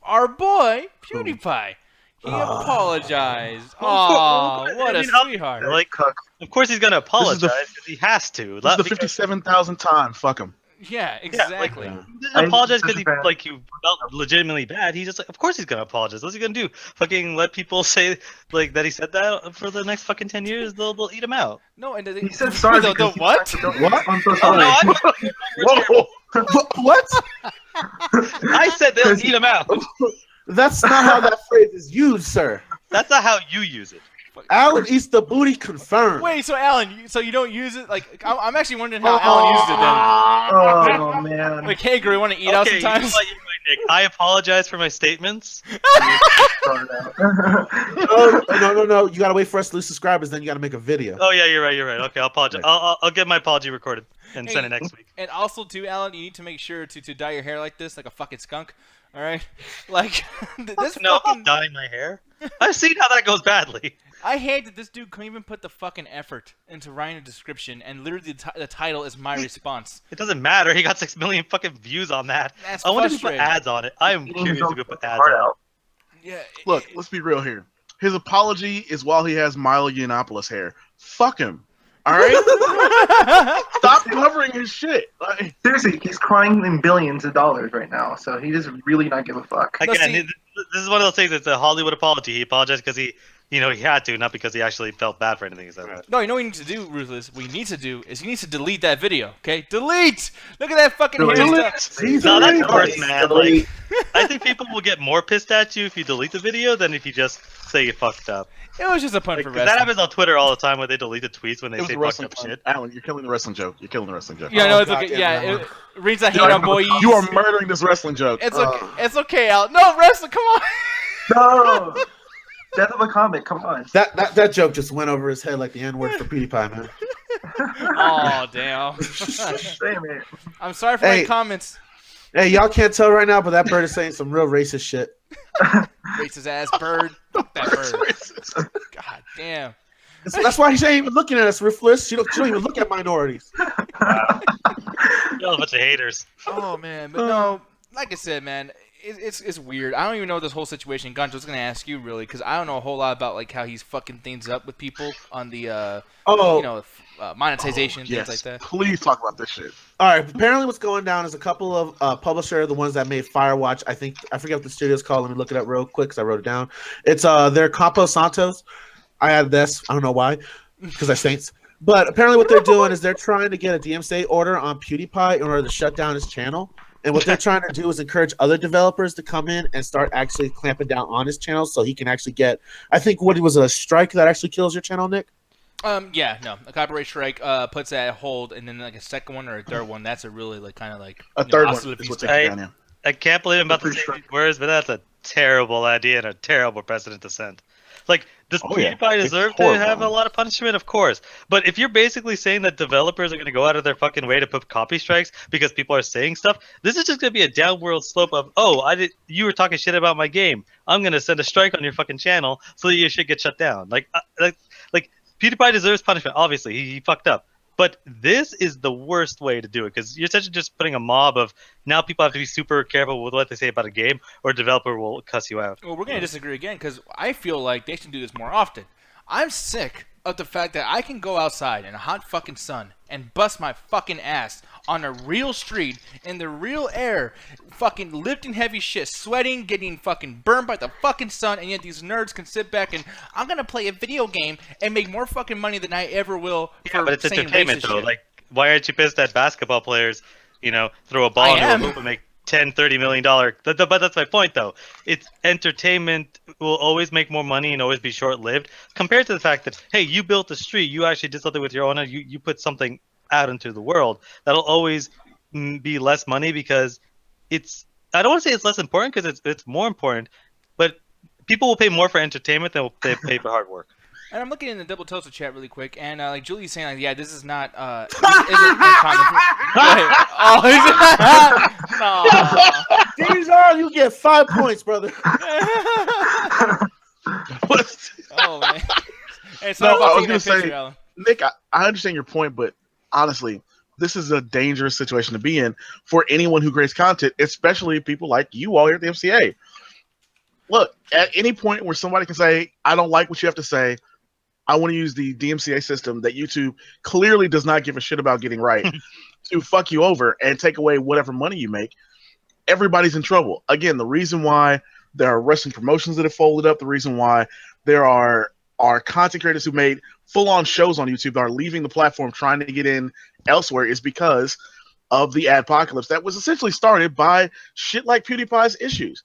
Our boy PewDiePie. He apologized. Oh, what a sweetheart. Like, Cuck. of course he's gonna the- apologize because he has to. This is the Because- 57,000th time. Fuck him. Yeah, Yeah, exactly. He didn't apologize because he Such a fan. like you felt legitimately bad. He just like, of course he's gonna apologize. What's he gonna do? Fucking let people say like that he said that for the next fucking 10 years? They'll eat him out. No, and He said sorry. The because he what? don't- What? I'm so Oh sorry. no, Whoa! What? I said they'll eat him out. That's not how that phrase is used, sir. That's not how you use it. Alan eats the booty confirmed. Wait, so Alan, you don't use it? Like, I'm actually wondering how Alan uses it then. Oh man. Like, hey, Gary, want to eat out Okay, sometimes? you might Nick, I apologize for my statements. No. You gotta wait for us to lose subscribers, then you gotta make a video. Oh yeah, you're right. Okay, I'll apologize. I'll get my apology recorded and send it next week. And also, too, Alan, you need to make sure to dye your hair like this, like a fucking skunk. All right, like this. No, fucking... I'm not dyeing my hair. I've seen how that goes badly. I hate that this dude couldn't even put the fucking effort into writing a description, and literally the title is my response. It doesn't matter. He got 6 million fucking views on that. That's I wonder if he put frustrating. ads on it. I am curious if he put ads on it. Yeah. Look, let's be real here. His apology is while he has Milo Yiannopoulos hair. Fuck him. All right? Stop covering his shit. Like, Seriously, he's crying in billions of dollars right now, so he does really not give a fuck. Again, this is one of those things. It's a Hollywood apology. He apologized because he had to, not because he actually felt bad for anything he said. No, you know what you need to do, Ruthless? What you need to do is you need to delete that video, okay? Delete! Look at that fucking hair stuff. No, that's worse, man. Like, I think people will get more pissed at you if you delete the video than if you just say you fucked up. It was just a pun for That wrestling. happens on Twitter all the time where they delete the tweets when they it was say a fucked wrestling up joke. shit. Alan, you're killing the wrestling joke. You're killing the wrestling joke. Yeah, no, it's God okay. damn Yeah, it, it rings a hate on boys. You are murdering this wrestling joke. It's okay. It's okay, Al. No, wrestling, come on. No! Death of a comic, come on. That joke just went over his head like the N-word for PewDiePie, man. Oh, damn. Damn it. I'm sorry for my comments. Hey, y'all can't tell right now, but that bird is saying some real racist shit. Racist ass bird. Fuck that bird. God damn. That's why she ain't even looking at us, Ruthless. She don't even look at minorities. You're all a bunch of haters. Oh, man. But no, like I said, man, it's weird. I don't even know this whole situation. Gancho, I was going to ask you, really, because I don't know a whole lot about like how he's fucking things up with people on the, monetization, Yes. things like that. Please talk about this shit. All right. Apparently, what's going down is a couple of publishers, the ones that made Firewatch. I forget what the studio's called. Let me look it up real quick because I wrote it down. It's they're Campo Santos. I had this. I don't know why, because I Saints. But apparently, what they're doing is they're trying to get a DMCA order on PewDiePie in order to shut down his channel. And what they're trying to do is encourage other developers to come in and start actually clamping down on his channel so he can actually get. I think what it was a strike that actually kills your channel, Nick. Yeah, no, a copyright strike puts that at hold, and then like a second one or a third one. That's a really like kind of like A third one oscillating is what piece. takes it down, yeah. I can't believe I'm about to say these words, but that's a terrible idea and a terrible precedent to set. Like, does Oh, yeah. PewDiePie It's deserve to horrible. have a lot of punishment? Of course. But if you're basically saying that developers are going to go out of their fucking way to put copy strikes because people are saying stuff, this is just going to be a downward slope of, you were talking shit about my game. I'm going to send a strike on your fucking channel so that your shit gets shut down. Like PewDiePie deserves punishment. Obviously, he fucked up. But this is the worst way to do it because you're essentially just putting a mob of now people have to be super careful with what they say about a game or a developer will cuss you out. Well, we're going to disagree again because I feel like they should do this more often. I'm sick of the fact that I can go outside in a hot fucking sun and bust my fucking ass on a real street in the real air, fucking lifting heavy shit, sweating, getting fucking burned by the fucking sun, and yet these nerds can sit back and I'm going to play a video game and make more fucking money than I ever will for Yeah, but it's saying entertainment racist though. shit. Like, why aren't you pissed that basketball players, throw a ball I into a am. hoop and make $10-30 million? But that's my point though. It's entertainment will always make more money and always be short-lived compared to the fact that, hey, you built a street, you actually did something with your own, you put something out into the world. That'll always be less money because I don't want to say it's less important because it's more important, but people will pay more for entertainment than they pay for hard work. And I'm looking in the Double Toaster chat really quick, and like Julie's saying, like, yeah, this is not, this isn't uncommon. No. These are you get 5 points, brother. Oh man. Hey, so No, I'm I was taking gonna that picture, say- Alan. Nick, I understand your point, but honestly, this is a dangerous situation to be in for anyone who creates content, especially people like you all here at the MCA. Look, at any point where somebody can say, I don't like what you have to say, I want to use the DMCA system that YouTube clearly does not give a shit about getting right to fuck you over and take away whatever money you make, everybody's in trouble. Again, the reason why there are wrestling promotions that have folded up, the reason why there are content creators who made full-on shows on YouTube that are leaving the platform trying to get in elsewhere is because of the adpocalypse that was essentially started by shit like PewDiePie's issues.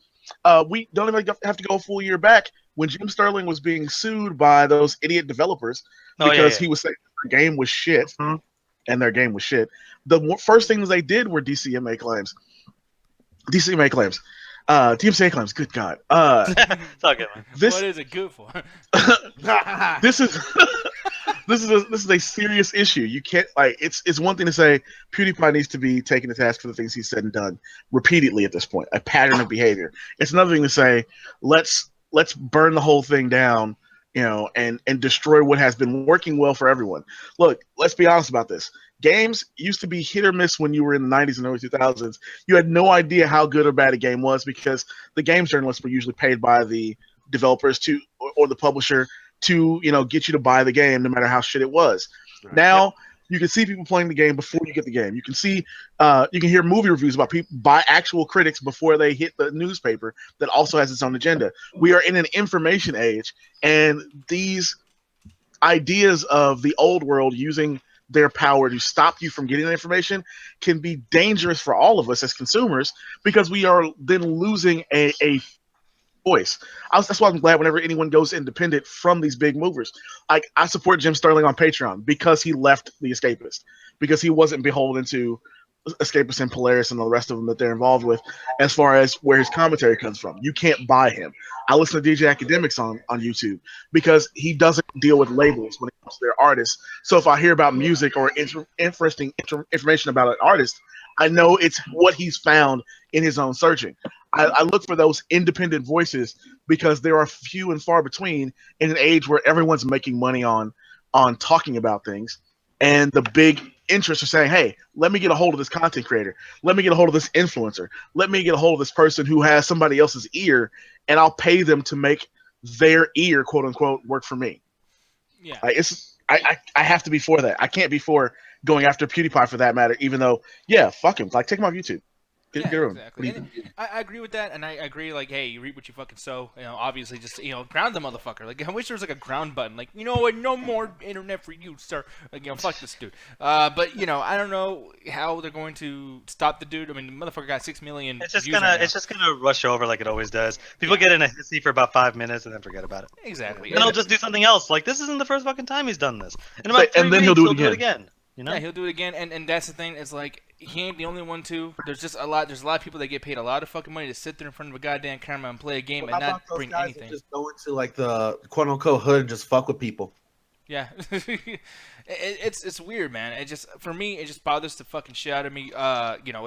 We don't even have to go a full year back when Jim Sterling was being sued by those idiot developers because he was saying their game was shit, and their game was shit. The first things they did were DCMA claims. DCMA claims. DMCA claims. Good God. It's all good, man. What is it good for? This is this is a serious issue. You can't it's one thing to say PewDiePie needs to be taken to task for the things he's said and done repeatedly at this point, a pattern of behavior. It's another thing to say let's burn the whole thing down, and destroy what has been working well for everyone. Look, let's be honest about this. Games used to be hit or miss when you were in the 90s and early 2000s. You had no idea how good or bad a game was because the games journalists were usually paid by the developers or the publisher to get you to buy the game no matter how shit it was. Right. Now you can see people playing the game before you get the game. You can see you can hear movie reviews about people by actual critics before they hit the newspaper that also has its own agenda. We are in an information age, and these ideas of the old world using their power to stop you from getting the information can be dangerous for all of us as consumers because we are then losing a voice. That's why I'm glad whenever anyone goes independent from these big movers. Like, I support Jim Sterling on Patreon because he left The Escapist, because he wasn't beholden to Escapist and Polaris and the rest of them that they're involved with as far as where his commentary comes from. You can't buy him. I listen to DJ Academics on YouTube because he doesn't deal with labels when it comes to their artists. So if I hear about music or interesting information about an artist, I know it's what he's found in his own searching. I look for those independent voices because there are few and far between in an age where everyone's making money on talking about things, and the big interests are saying, hey, let me get a hold of this content creator. Let me get a hold of this influencer. Let me get a hold of this person who has somebody else's ear, and I'll pay them to make their ear, quote unquote, work for me. Yeah. I have to be for that. I can't be for going after PewDiePie for that matter, even though, yeah, fuck him. Like, take him off YouTube. Exactly. And I agree with that, and I agree, like, hey, you reap what you fucking sow. Obviously, just, ground the motherfucker. Like, I wish there was, like, a ground button. Like, you know what, no more internet for you, sir. Like, fuck this dude. But, I don't know how they're going to stop the dude. I mean, the motherfucker got 6 million It's just views gonna rush over like it always does. People get in a hissy for about 5 minutes and then forget about it. Exactly. And he'll just do something else. Like, this isn't the first fucking time he's done this. And then he'll do it again. Yeah, he'll do it again, and that's the thing. It's like he ain't the only one too. There's just a lot. There's a lot of people that get paid a lot of fucking money to sit there in front of a goddamn camera and play a game and not bring anything. Just go into like the quote unquote hood and just fuck with people. Yeah, it's weird, man. It just for me, it just bothers the fucking shit out of me. With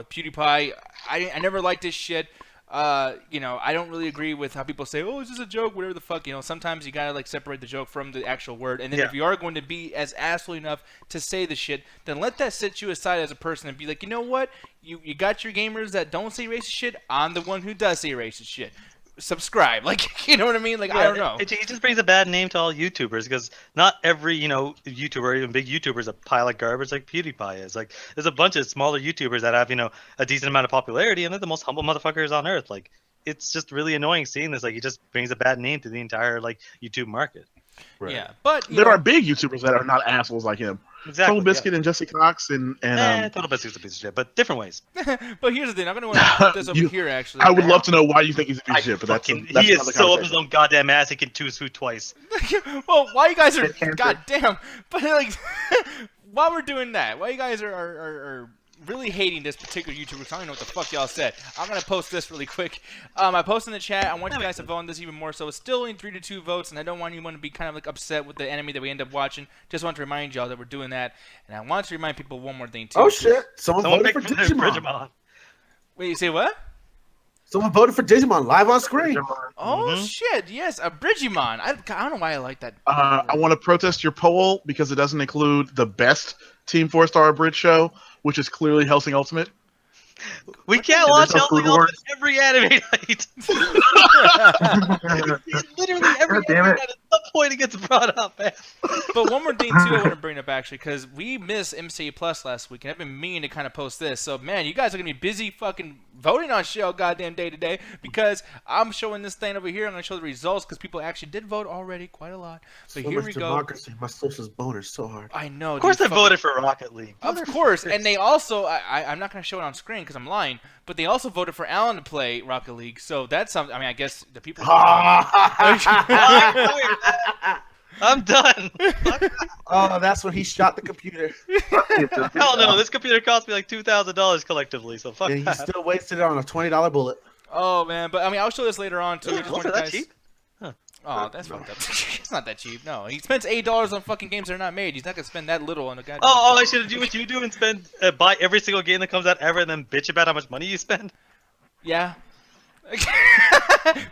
PewDiePie, I never liked this shit. I don't really agree with how people say, oh, is this a joke, whatever the fuck. Sometimes you gotta, like, separate the joke from the actual word. And then if you are going to be as asshole enough to say the shit, then let that sit you aside as a person and be like, you know what? You got your gamers that don't say racist shit. I'm the one who does say racist shit. Subscribe. Like, you know what I mean? Like, I don't know. It just brings a bad name to all YouTubers because not every, YouTuber, even big YouTuber, is a pile of garbage like PewDiePie is. Like, there's a bunch of smaller YouTubers that have, a decent amount of popularity, and they're the most humble motherfuckers on earth. Like, it's just really annoying seeing this. Like, it just brings a bad name to the entire, like, YouTube market. Right. Yeah, but there are big YouTubers that are not assholes like him. Exactly. Total Biscuit and Jesse Cox and Total Biscuit's a piece of shit, but different ways. But here's the thing, I'm gonna want to put this over here. Actually, I would love to know why you think he's a piece of shit, but that's he is so up his own goddamn ass. He can toot food twice. Well, why you guys are goddamn? But like, while we're doing that, why you guys are really hating this particular YouTuber, because I don't know what the fuck y'all said. I'm going to post this really quick. I posted in the chat. I want you guys to vote on this even more. So it's still in 3-2 votes, and I don't want anyone to be kind of like upset with the enemy that we end up watching. Just want to remind y'all that we're doing that. And I want to remind people one more thing, too. Oh, shit. Someone voted for Digimon. Wait, you say what? Someone voted for Digimon live on screen. Oh, shit. Yes, a Brigimon. I don't know why I like that. I want to protest your poll because it doesn't include the best Team 4-Star Bridge show, which is clearly Hellsing Ultimate. We can't watch Hellsing Ultimate every anime night. Literally every anime night, at some point it gets brought up, man. But one more thing, too, I want to bring up, actually, because we missed MCA Plus last week, and I've been meaning to kind of post this. So, man, you guys are going to be busy fucking voting on show goddamn day to day, because I'm showing this thing over here. I'm going to show the results, because people actually did vote already, quite a lot. But here we go. Democracy. My social's boner so hard. I know. Of course they voted for Rocket League. Of course, and they also, I'm not going to show it on screen, because I'm lying, but they also voted for Alan to play Rocket League, so that's something. I mean, I guess the people. I'm done. Oh, that's when he shot the computer. Hell no, this computer cost me like $2,000 collectively, so fuck And he that. still wasted it on a $20 bullet. Oh man, but I mean, I'll show this later on too. I just Was wanted it that guys- cheap? Oh, that's fucked up. It's not that cheap. No, he spends $8 on fucking games that are not made. He's not gonna spend that little on a guy. Oh, I should do what you do and spend buy every single game that comes out ever, and then bitch about how much money you spend. Yeah.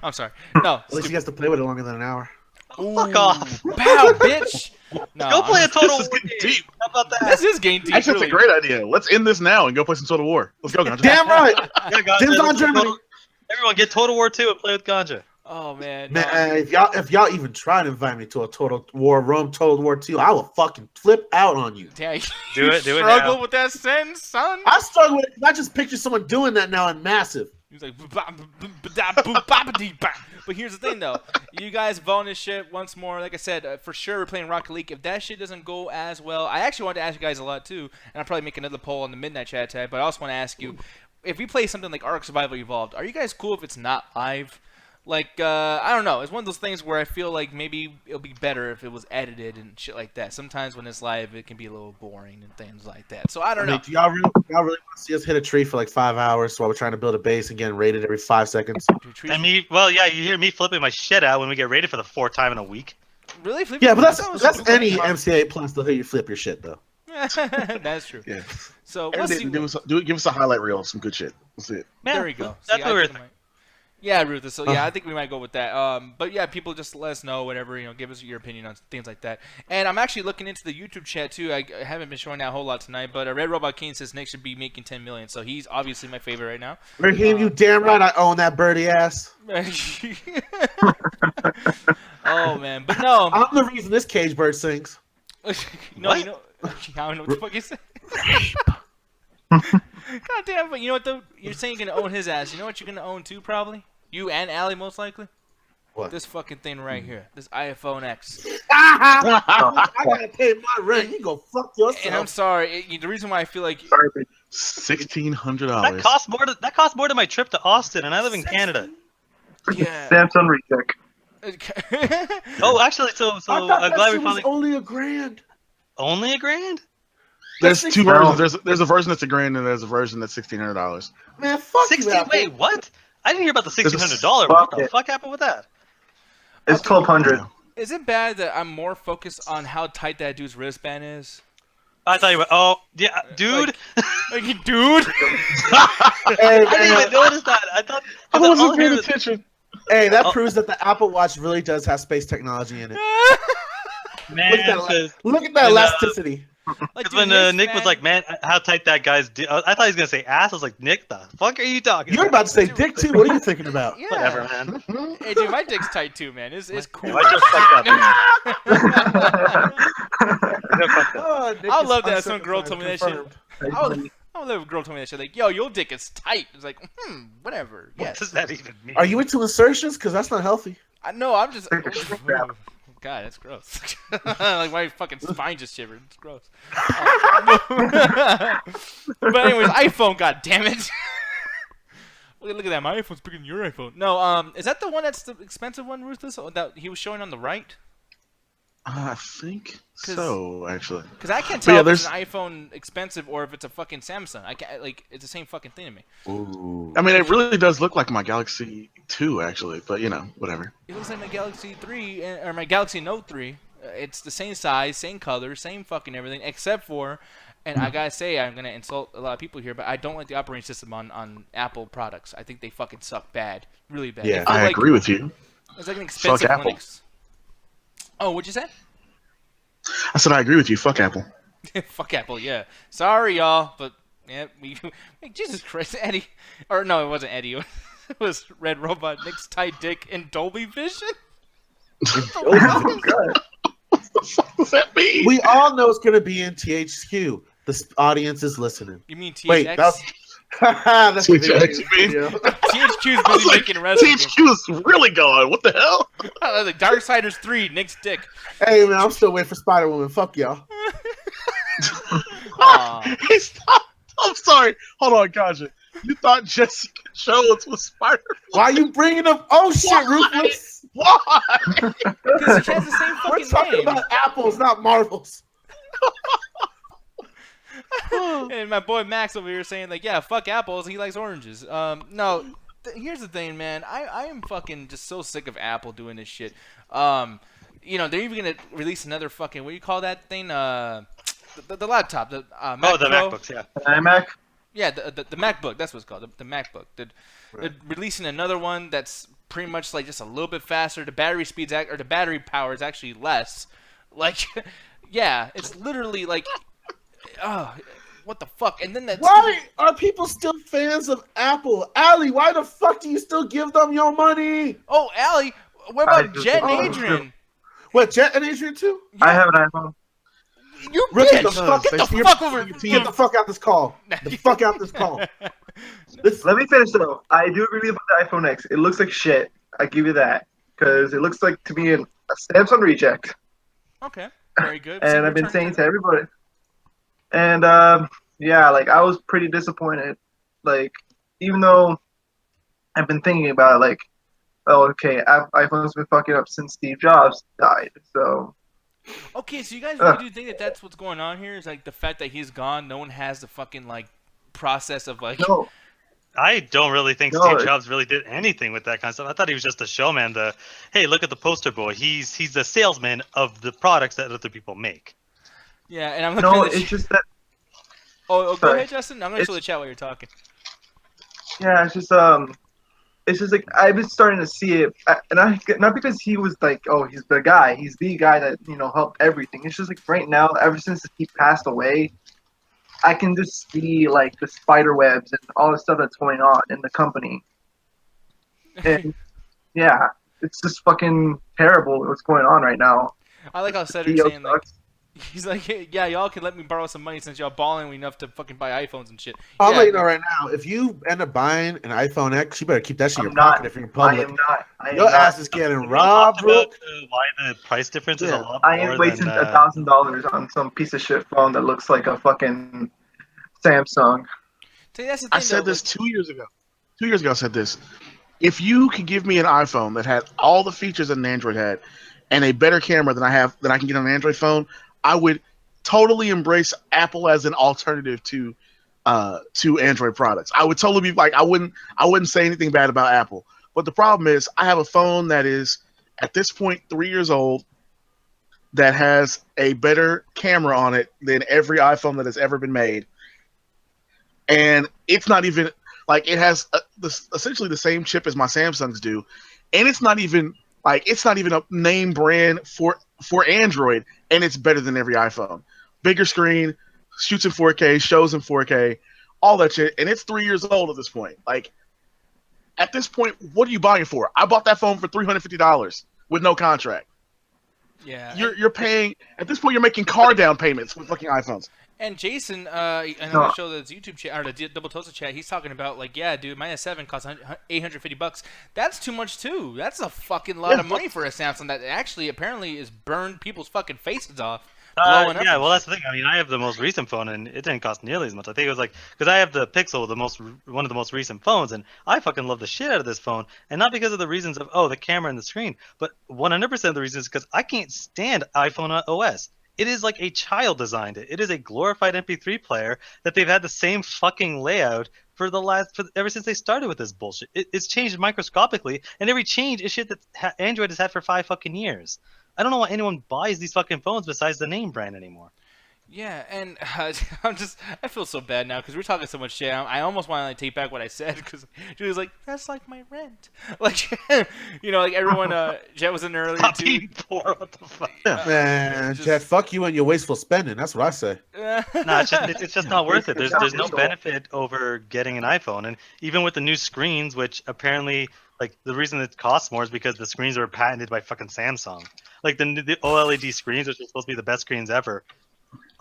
I'm sorry. No. At least he has to play with it longer than an hour. Fuck off. Pow, bitch. No, Go play a Total This is War getting game. deep. How about that? This is game deep. Actually, that's a really. great idea. Let's end this now and go play some Total War. Let's go, Ganja. Damn right. Yeah, Ganja, Dibs on let's Germany. Total- Everyone get Total War 2 and play with Ganja. Oh man. No. Man, if y'all even try to invite me to a Total War 2, I will fucking flip out on you. Damn, Do it struggle now. with that sentence, son. I struggle with it 'cause I just picture someone doing that now in Massive. He's like, but here's the thing though, you guys vote this shit once more. Like I said, for sure we're playing Rocket League. If that shit doesn't go as well, I actually wanted to ask you guys a lot too, and I'll probably make another poll on the Midnight Chat Attack. But I also want to ask you, if we play something like Ark Survival Evolved, are you guys cool if it's not live? Like, I don't know. It's one of those things where I feel like maybe it'll be better if it was edited and shit like that. Sometimes when it's live, it can be a little boring and things like that. So I don't know. Do y'all really want to see us hit a tree for like 5 hours while we're trying to build a base and getting raided every 5 seconds? And me, well, yeah, you hear me flipping my shit out when we get rated for the 4th time in a week. Really? Flip Yeah, but was that's super any cool. MCA plus to hear you flip your shit though. That's true. Yeah. So Every we'll day, see. give us a highlight reel of some good shit. Let's see it. There we go. That's See, what we were I think we might- Yeah, Ruthless. So yeah, I think we might go with that. But yeah, people just let us know, whatever, give us your opinion on things like that. And I'm actually looking into the YouTube chat too. I haven't been showing that a whole lot tonight, but Red Robot King says Nick should be making 10 million, so he's obviously my favorite right now. Raheem, you damn right I own that birdie ass. Oh man, but no, I'm the reason this cage bird sings. no, you know, I don't know what the fuck you said. God damn, but you know what though? You're saying you're gonna own his ass. You know what you're gonna own too, probably? You and Allie, most likely. What? This fucking thing right here, this iPhone X. I gotta pay my rent. You go fuck And I'm yourself. sorry. The reason why I feel like $1,600. That costs more than my trip to Austin, and I live in Canada. Yeah. Samsung recheck. Oh, actually, so I thought I'm that glad we shit was finally only $1,000. only $1,000. There's That's two $6. versions. There's a version that's $1,000 and there's a version that's $1,600. Man, fuck 60. you, Apple. Wait, what? I didn't hear about the There's a- $1,600. What Fuck the it. fuck happened with that? It's 1,200. Is it bad that I'm more focused on how tight that dude's wristband is? I thought you were. Oh, yeah, dude. Like, dude. Hey, I didn't even notice that. I thought. I all wasn't I paying heard was- attention. hey, that Oh. proves that the Apple Watch really does have space technology in it. Man, Look at that, says- look at that and, elasticity. Like, Because dude, when his Nick was fan- like, "Man, how tight that guy's," I thought he was gonna say ass. I was like, "Nick, the fuck are you talking You're about to say dick too. What are you thinking about? yeah. Whatever, man. Hey, dude, my dick's tight too, man. It's cool. Why'd you fuck that? No, fuck that. Oh, Nick I is love that some girl told me that shit. confirmed. I love a girl told me that shit. Like, yo, your dick is tight. It's like, whatever. What Yes. does that even mean? Are you into insertions? Because that's not healthy. No, I'm just. Take a crap. God, that's gross. Like my fucking spine just shivered. It's gross. But anyways, iPhone. God damn it. Look at that. My iPhone's bigger than your iPhone. No, is that the one that's the expensive one, Ruthless? That he was showing on the right? I think so, actually. Because I can't But tell yeah, if it's an iPhone expensive or if it's a fucking Samsung. I can't, like, it's the same fucking thing to me. Ooh. I mean, it really does look like my Galaxy 2, actually. But, whatever. It looks like my Galaxy 3 or my Galaxy Note 3. It's the same size, same color, same fucking everything, except for, and I gotta say, I'm gonna insult a lot of people here, but I don't like the operating system on Apple products. I think they fucking suck bad, really bad. Yeah, It feels I like- agree with you. It's like an expensive Apple. Linux. Oh, what'd you say? I said I agree with you. Fuck Apple. Fuck Apple, yeah. Sorry, y'all, but yeah, Jesus Christ, Eddie, or no, it wasn't Eddie. It was Red Robot, Nick's tight dick, and Dolby Vision. Oh, God. What the fuck does that mean? We all know it's gonna be in THQ. The audience is listening. You mean THX? Wait, that's that's the THX, video. THQ's busy like, making wrestling. games. THQ is really gone. What the hell? Like Darksiders 3, Nick's dick. Hey man, I'm still waiting for Spider-Woman. Fuck y'all. Aw. Hey, stop. I'm sorry. Hold on, Gotcha. You thought Jessica Show us what Spider. Why are you bringing up? Oh shit, Ruthless. Why? Because he has the same We're fucking talking name. about apples, not marbles. And my boy Max over here saying like, yeah, fuck apples. He likes oranges. No, here's the thing, man. I am fucking just so sick of Apple doing this shit. You know, they're even gonna release another fucking, what do you call that thing? The laptop, the Mac the Pro. MacBooks, yeah. iMac. Yeah, the MacBook. That's what it's called. The MacBook. They're releasing another one that's pretty much like just a little bit faster. The battery speeds or the battery power is actually less. Like, yeah, it's literally like, oh, what the fuck? And then that. Why are people still fans of Apple? Allie, why the fuck do you still give them your money? Oh, Allie, what about Jet and Adrian? What, Jet and Adrian too? I have an iPhone. You Rookie, bitch! the fuck, Get the fuck over! Get the fuck out this call. The fuck out this call. Let me finish though. I do agree about the iPhone X. It looks like shit. I give you that because it looks like to me a Samsung reject. Okay, very good. And I've been saying to everybody. And yeah, like I was pretty disappointed. Like even though I've been thinking about it, like, oh, okay, iPhone's been fucking up since Steve Jobs died. So. Okay, so you guys really do think that that's what's going on here? Is like the fact that he's gone, no one has the fucking like process of like. No. I don't really think Steve Jobs really did anything with that kind of stuff. I thought he was just a showman. Hey, look at the poster boy. He's the salesman of the products that other people make. Yeah, and I'm looking at it's just that. Oh, go ahead, Justin. I'm gonna show the chat while you're talking. Yeah, it's just like I've been starting to see it, and not because he was like, oh, he's the guy that helped everything. It's just like right now, ever since he passed away, I can just see like the spider webs and all the stuff that's going on in the company. And yeah, it's just fucking terrible what's going on right now. I like how Cedric's saying like, he's like, hey, yeah, y'all can let me borrow some money since y'all balling enough to fucking buy iPhones and shit. I'll let you know right now, if you end up buying an iPhone X, you better keep that shit in your pocket if you're in public. I am not. Your ass is getting robbed, bro. Why the price difference is a lot I more ain't wasting $1,000 on some piece of shit phone that looks like a fucking Samsung. See, that's the thing, I said this 2 years ago. 2 years ago, I said this. If you could give me an iPhone that had all the features that an Android had, and a better camera than I can get on an Android phone, I would totally embrace Apple as an alternative to Android products. I would totally be like, I wouldn't say anything bad about Apple. But the problem is, I have a phone that is at this point 3 years old that has a better camera on it than every iPhone that has ever been made, and it's not even like it has essentially the same chip as my Samsungs do, and it's not even a name brand for Android, and it's better than every iPhone. Bigger screen, shoots in 4K, shows in 4K, all that shit, and it's 3 years old at this point. Like, at this point, what are you buying for? I bought that phone for $350 with no contract. Yeah. You're paying at this point. You're making car down payments with fucking iPhones. And Jason, I'm gonna show the YouTube chat or the Double Toasted chat. He's talking about like, yeah, dude, my S7 costs $850. That's too much too. That's a fucking lot of money for a Samsung that actually apparently is burned people's fucking faces off. Blowing up. Yeah, well, that's the thing. I mean, I have the most recent phone, and it didn't cost nearly as much. I think it was like because I have the Pixel, one of the most recent phones, and I fucking love the shit out of this phone, and not because of the reasons of the camera and the screen, but 100% of the reasons because I can't stand iPhone OS. It is like a child designed it. It is a glorified MP3 player that they've had the same fucking layout for ever since they started with this bullshit. It's changed microscopically, and every change is shit that Android has had for 5 fucking years. I don't know why anyone buys these fucking phones besides the name brand anymore. Yeah, and I feel so bad now because we're talking so much shit. I almost want to like take back what I said because she was like, "That's like my rent." Like, like everyone. Jet was in earlier Stop too. being poor. What the fuck? Man, Jet, fuck you and your wasteful spending. That's what I say. No, it's just not worth it. There's no benefit over getting an iPhone, and even with the new screens, which apparently like the reason it costs more is because the screens were patented by fucking Samsung. Like the OLED screens, which are supposed to be the best screens ever,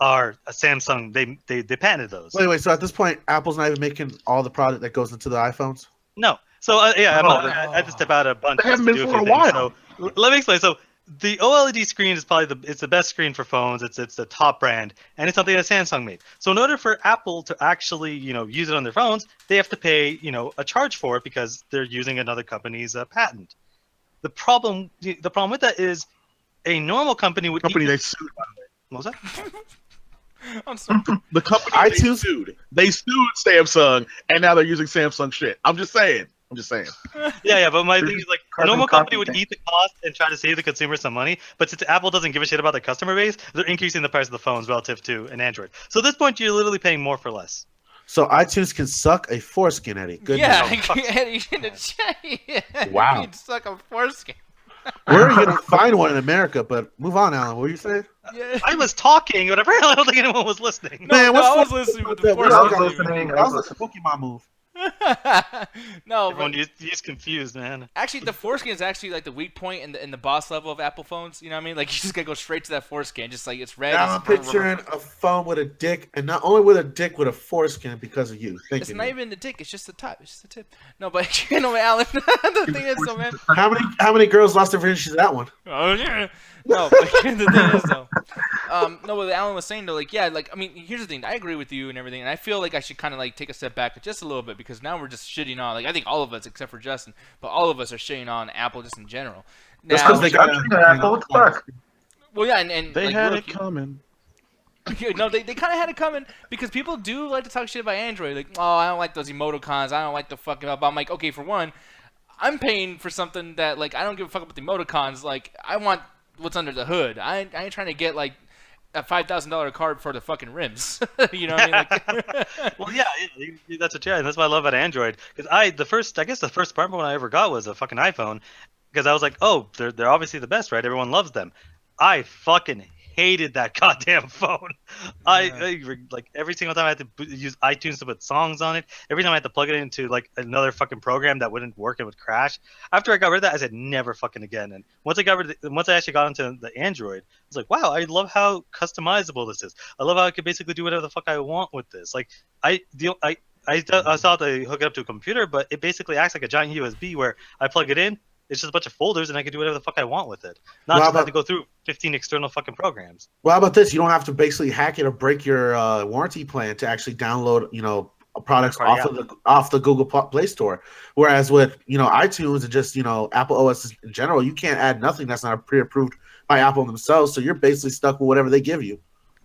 are a Samsung. They patented those. Wait. So at this point, Apple's not even making all the product that goes into the iPhones? No. So I had to step out a bunch. They haven't been for a while. So let me explain. So the OLED screen is probably the best screen for phones. It's the top brand, and it's something that Samsung made. So in order for Apple to actually use it on their phones, they have to pay a charge for it because they're using another company's patent. The problem with that is a normal company would They sued. What was that? I'm sorry. The company iTunes- they sued Samsung, and now they're using Samsung shit. I'm just saying. Yeah, but my thing is like a normal company would Copy. eat the cost and try to save the consumer some money, but since Apple doesn't give a shit about their customer base, they're increasing the price of the phones relative to an Android. So at this point, you're literally paying more for less. So iTunes can suck a foreskin, Eddie. Good Yeah, news. Eddie in the chat. Yeah, Wow. you can suck a foreskin. Where are you gonna find one in America? But move on, Alan. What were you saying? Yeah. I was talking, but apparently I don't think anyone was listening. No, Man, no, what's I was fuck- listening with that? the What I was foreskin. listening. That was a Pokemon move. No, Everyone, but you're confused, man. actually, the foreskin is actually like the weak point in the boss level of Apple phones. You know what I mean? Like you just gotta go straight to that foreskin, just like it's red. Now I'm it's picturing a phone with a dick, and not only with a dick, with a foreskin because of you. Thank It's you. not man. even the dick. It's just the top. It's just the tip. No, but Alan. The thing is, so man. How many girls lost their virginity to that one? Oh yeah. No, but the thing is though, no, what Alan was saying though, like yeah, like I mean, here's the thing. I agree with you and everything, and I feel like I should kind of like take a step back just a little bit because now we're just shitting on. Like I think all of us, except for Justin, but all of us are shitting on Apple just in general. That's Now, because they got Apple, what the fuck? well, yeah, and They like, had look, it coming. no, they kind of had it coming because people do like to talk shit about Android. Like, oh, I don't like those emoticons. I don't like the fucking. But I'm like, okay, for one, I'm paying for something that like I don't give a fuck about the emoticons. Like, I want what's under the hood. I ain't trying to get like a $5,000 card for the fucking rims. You know what I mean? Like, Well, yeah, that's what. Yeah, and that's what I love about Android. Because the first smartphone I ever got was a fucking iPhone. Because I was like, oh, they're obviously the best, right? Everyone loves them. I fucking hated that goddamn phone. I like every single time I had to use iTunes to put songs on it. Every time I had to plug it into like another fucking program that wouldn't work, it would crash. After I got rid of that, I said never fucking again. And once I actually got into the Android, I was like, wow, I love how customizable this is. I love how I could basically do whatever the fuck I want with this. Like I saw they hook it up to a computer, but it basically acts like a giant USB where I plug it in. It's just a bunch of folders, and I can do whatever the fuck I want with it. Not Well, just have to go through 15 external fucking programs. Well, how about this? You don't have to basically hack it or break your warranty plan to actually download, products off the Google Play Store. Whereas with iTunes and just Apple OS in general, you can't add nothing that's not pre-approved by Apple themselves. So you're basically stuck with whatever they give you.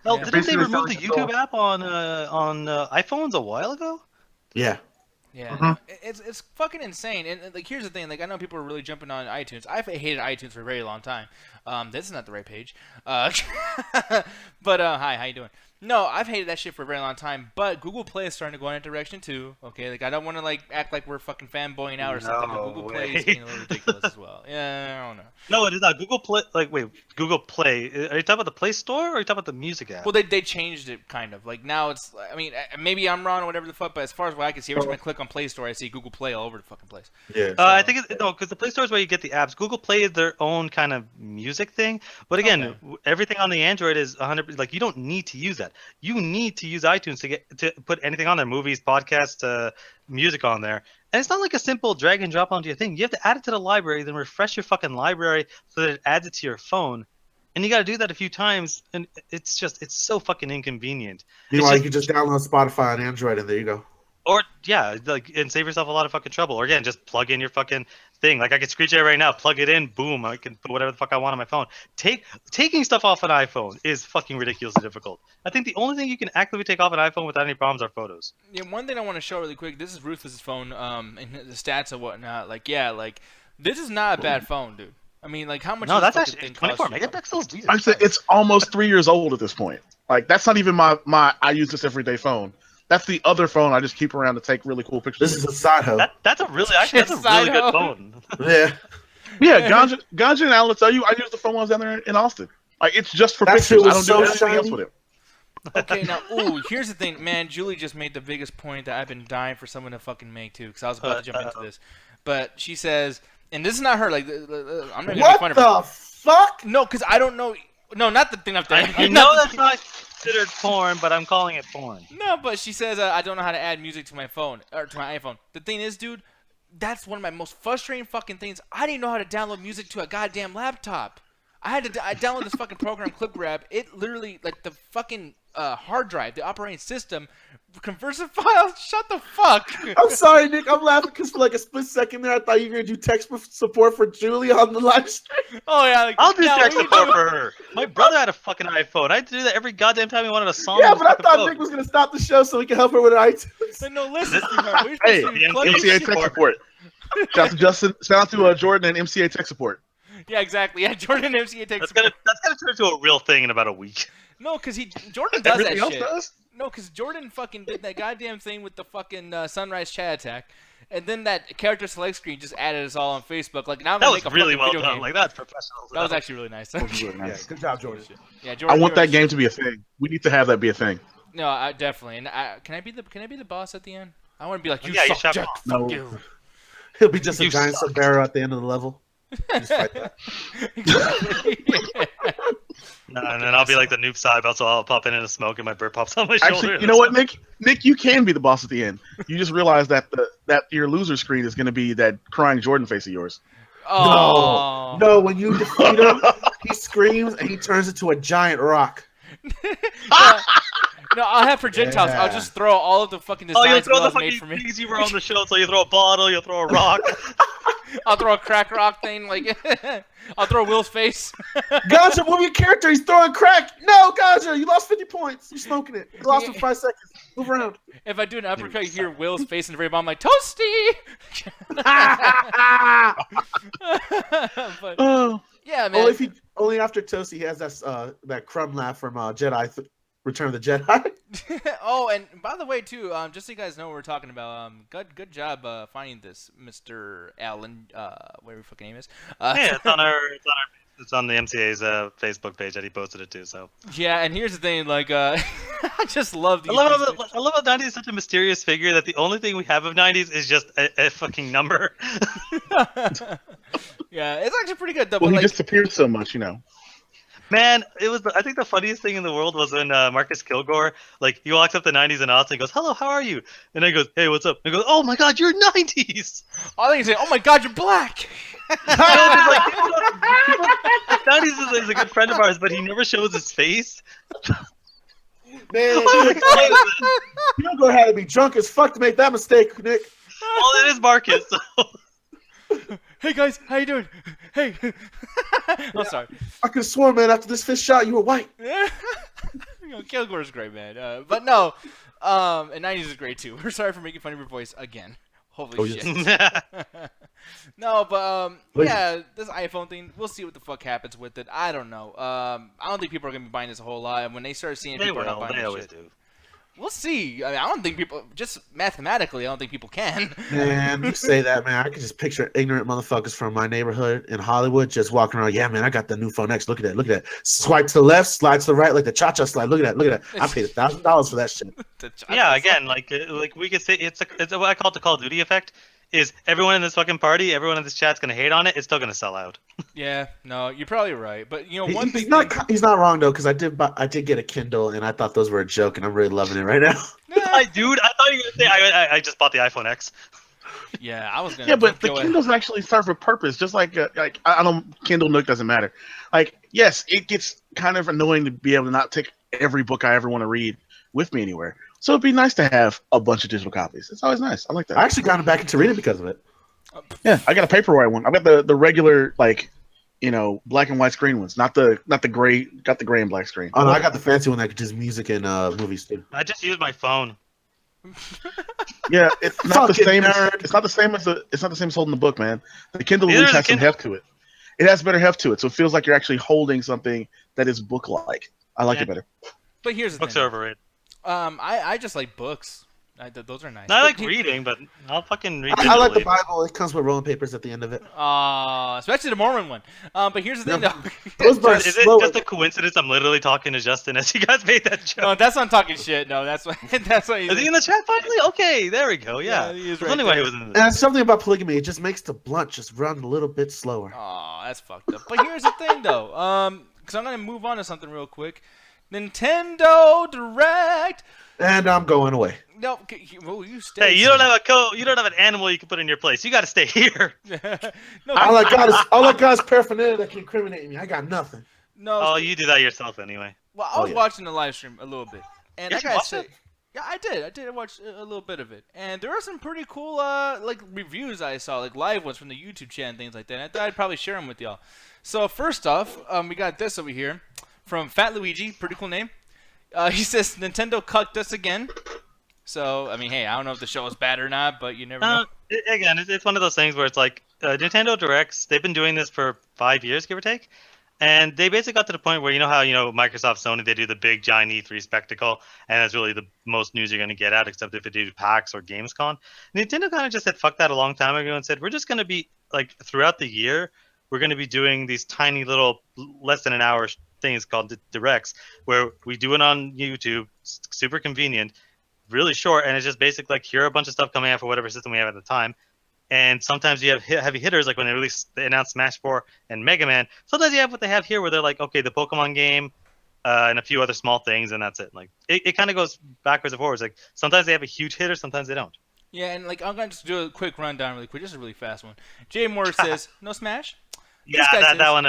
Hell, Yeah. didn't they Basically remove the selling YouTube control. app on iPhones a while ago? Yeah. yeah, Mhm. it's fucking insane. And like, here's the thing. Like, I know people are really jumping on iTunes. I've hated iTunes for a very long time. This is not the right page. But hi, how you doing? No, I've hated that shit for a very long time. But Google Play is starting to go in that direction too. Okay, like I don't want to like act like we're fucking fanboying out or something. But No Google Play way. is getting a little ridiculous as well. Yeah, I don't know. No, it is not. Google Play. Like, wait, Google Play. Are you talking about the Play Store or are you talking about the music app? Well, they changed it kind of. Like now it's. I mean, maybe I'm wrong or whatever the fuck. But as far as what I can see, every time I click on Play Store, I see Google Play all over the fucking place. Yeah. I think no, because the Play Store is where you get the apps. Google Play is their own kind of music thing. But again, Okay. everything on the Android is 100. Like, you don't need to use that. You need to use iTunes to put anything on there, movies, podcasts, music on there. And it's not like a simple drag and drop onto your thing. You have to add it to the library, then refresh your fucking library so that it adds it to your phone. And you got to do that a few times, and it's so fucking inconvenient. Meanwhile, just- you can just download Spotify on Android, and there you go. Or yeah, like, and save yourself a lot of fucking trouble. Or again, just plug in your fucking thing. Like, I can screen share right now, plug it in, boom, I can put whatever the fuck I want on my phone. Taking stuff off an iPhone is fucking ridiculously difficult. I think the only thing you can actively take off an iPhone without any problems are photos. Yeah, one thing I want to show really quick. This is Ruthless's phone, and the stats and whatnot. Like, yeah, like this is not a bad phone, dude. I mean, like, how much? No, does that's this fucking actually thing 24 cost megapixels. Jesus I said Christ. it's almost 3 years old at this point. Like, that's not even my I use this everyday phone. That's the other phone I just keep around to take really cool pictures. This is a side hoe. That's a really good Side-ho. phone. Yeah. Yeah, Ganja and Al will tell you I use the phone ones down there in Austin. Like, it's just for That pictures. shit I was don't do so anything else shiny. with it. Okay, now, ooh, here's the thing, man. Julie just made the biggest point that I've been dying for someone to fucking make too, because I was about to jump into this. But she says, and this is not her. Like, I'm not gonna make fun What of her. the fuck? No, because I don't know. No, not the thing up there. I know that's not considered porn, but I'm calling it porn. No, but she says I don't know how to add music to my phone or to my iPhone. The thing is, dude, that's one of my most frustrating fucking things. I didn't know how to download music to a goddamn laptop. I download this fucking program, ClipGrab. It literally, like, the fucking hard drive, the operating system, converts the files. Shut the fuck. I'm sorry, Nick. I'm laughing because for like a split second there, I thought you were going to do tech support for Julie on the live stream. Oh, yeah. Like, I'll do yeah, tech what do you support do? for her. My brother had a fucking iPhone. I had to do that every goddamn time he wanted a song. Yeah, on his but I fucking thought phone. Nick was going to stop the show so we can help her with her iTunes. But no, listen, sweetheart. We're Hey, supposed to be the plugging MCA MCA shit. tech support. Shout out to Justin. Shout out to Jordan and MCA tech support. Yeah, exactly. Yeah, Jordan MCA takes That's gonna turn into a real thing in about a week. No, because Jordan does that Everything else shit. does? No, because Jordan fucking did that goddamn thing with the fucking Sunrise Chat Attack, and then that character select screen just added us all on Facebook. Like, now I'm That gonna was make a really fucking well video done. game. Like that's professional. That was actually really nice. Really Yeah, nice. good job, Jordan. Yeah, I Jordan, want you're- that game to be a thing. We need to have that be a thing. No, I definitely. And can I be the boss at the end? I want to be like, you Yeah, you suck, shot Jack. boss. Fuck No. you. He'll be just a You giant suck. sombrero at the end of the level. Just fight that. No, and then I'll be like the noob side, so I'll pop in the smoke and my bird pops on my shoulder. Actually, you know what, Nick? Nick, you can be the boss at the end. You just realize that that your loser screen is going to be that crying Jordan face of yours. Oh. No, when you defeat him, he screams and he turns into a giant rock. No, I'll have projectiles. I'll Yeah. just throw all of the fucking Oh, you'll designs throw the Will's fucking made for me. things you were on the show. So you throw a bottle, you'll throw a rock. I'll throw a crack rock thing. Like, I'll throw Will's face. Gaja, move your character. He's throwing crack. No, Gaja, you lost 50 points. You're smoking it. You lost in 5 seconds. Move around. If I do an uppercut, you hear Will's face in the very bottom, like, Toasty! But, Oh, yeah, man. Only after Toasty he has that crumb laugh from Return of the Jedi. Oh, and by the way, too, just so you guys know what we're talking about, good job finding this, Mr. Allen, whatever your fucking name is. Yeah, it's on the MCA's Facebook page that he posted it to. So Yeah, and here's the thing, like, I just love these. I love how 90s is such a mysterious figure that the only thing we have of 90s is just a fucking number. Yeah, it's actually pretty good, though. well, But, he like, disappeared so much, you know. Man, I think the funniest thing in the world was when Marcus Kilgore, like, he walks up to 90s and aughts and goes, "Hello, how are you?" And then he goes, "Hey, what's up?" And he goes, "Oh my God, you're 90s." all I can say, oh my God, you're black. You know, just like, people, 90s is a good friend of ours, but he never shows his face. Man, What was that? Kilgore had to be drunk as fuck to make that mistake, Nick. Well, it is Marcus. So. Hey guys, how you doing? Hey. I'm sorry. I could have sworn, man, after this fifth shot, you were white. You know, Kilgore's great, man. But no, and 90s is great too. We're sorry for making fun of your voice again. Holy Oh, shit. yes. No, but Please. yeah, this iPhone thing, we'll see what the fuck happens with it. I don't know. I don't think people are gonna be buying this a whole lot. And when they start seeing They people are not will. buying They this always shit, do. we'll see. I mean, I don't think people, just mathematically, I don't think people can. Man, you say that, man. I can just picture ignorant motherfuckers from my neighborhood in Hollywood just walking around. Yeah, man, I got the new phone X. Look at that. Look at that. Swipe to the left, slide to the right, like the cha-cha slide. Look at that. Look at that. I paid $1,000 for that shit. Yeah, again, like we could say it's what I call it the Call of Duty effect. Is everyone in this fucking party, everyone in this chat's gonna hate on it? It's still gonna sell out. Yeah, no, you're probably right. But you know, one He's thing. not wrong though, because I did get a Kindle and I thought those were a joke, and I'm really loving it right now. Dude, I thought you were gonna say I just bought the iPhone X. Yeah, I was gonna. Yeah, but the go Kindles actually serve a purpose. Just like I don't Kindle Nook doesn't matter. Like yes, it gets kind of annoying to be able to not take every book I ever want to read with me anywhere. So it'd be nice to have a bunch of digital copies. It's always nice. I like that. I actually got back into reading because of it. Yeah, I got a paperwhite one. I got the regular black and white screen ones, not the gray. Got the gray and black screen. Oh no, I got the fancy one that could just music and movies too. I just used my phone. Yeah, it's not the Fucking same. nerd. It's not the same as holding the book, man. The Kindle at Neither least is has the some Kindle. heft to it. It has better heft to it, so it feels like you're actually holding something that is book-like. I like it better. But here's the Books thing. are overrated. I just like books. Those are nice. No, I like But reading, but I'll fucking read I like the digitally. Bible. It comes with rolling papers at the end of it. Especially the Mormon one. But here's the thing, Yeah. though. Those are Is it slower. just a coincidence I'm literally talking to Justin as you guys made that joke? No, that's not talking shit. No, that's what. That's what. Is he in the chat finally? Okay, there we go. Yeah, Yeah, he is That's right only why he there. was in And the it's something about polygamy. It just makes the blunt just run a little bit slower. Oh, that's fucked up. But here's the thing, though. Because I'm gonna move on to something real quick. Nintendo Direct. And I'm going away. No, well, you stay. Hey, you don't have you don't have an animal you can put in your place. You got to stay here. No, All I got is paraphernalia that can incriminate me. I got nothing. no. Oh, you do that yourself anyway. Well, I was yeah. watching the live stream a little bit, and You I gotta watched say, it? yeah, I did watch a little bit of it, and there were some pretty cool like reviews I saw, like live ones from the YouTube chat and things like that. And I thought I'd probably share them with y'all. So first off, we got this over here from Fat Luigi, pretty cool name. He says Nintendo cucked us again. So I mean, hey, I don't know if the show is bad or not, but you never know. Again, it's one of those things where it's like Nintendo Directs. They've been doing this for 5 years, give or take. And they basically got to the point where, you know how, Microsoft, Sony, they do the big giant E3 spectacle, and that's really the most news you're going to get out, except if they do PAX or Gamescom. Nintendo kind of just said, fuck that a long time ago and said, we're just going to be, like, throughout the year, we're going to be doing these tiny little, less than an hour things called Directs, where we do it on YouTube, super convenient, really short, and it's just basically like, here are a bunch of stuff coming out for whatever system we have at the time. And sometimes you have heavy hitters, like when they announced Smash 4 and Mega Man. Sometimes you have what they have here, where they're like, okay, the Pokemon game, and a few other small things, and that's it. Like it kind of goes backwards and forwards. Like sometimes they have a huge hitter, sometimes they don't. Yeah, and like I'm gonna just do a quick rundown really quick, just a really fast one. Jay Moore says no Smash. Yeah, This guy that one.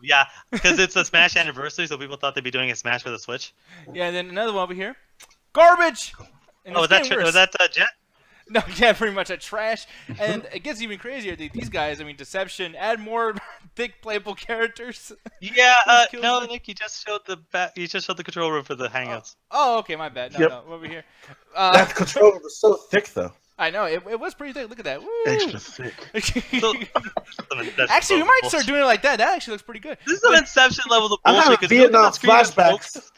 Yeah, because it's a Smash anniversary, so people thought they'd be doing a Smash for the Switch. Yeah, and then another one over here, garbage. And Oh, it's getting was worse. that Jet? No, yeah, pretty much a trash. And it gets even crazier. These guys, I mean, Deception, add more thick playable characters. Yeah, kills no, me. Nick, you just showed the control room for the Hangouts. Oh, okay, my bad. No, Yep. no, over here. That controller was so thick, though. I know, it was pretty thick. Look at that. Woo. Extra thick. So- That's Actually, we so might cool. start doing it like that. That actually looks pretty good. This is an Inception level of I'm bullshit. having 'cause you look at Vietnam the screen and flashbacks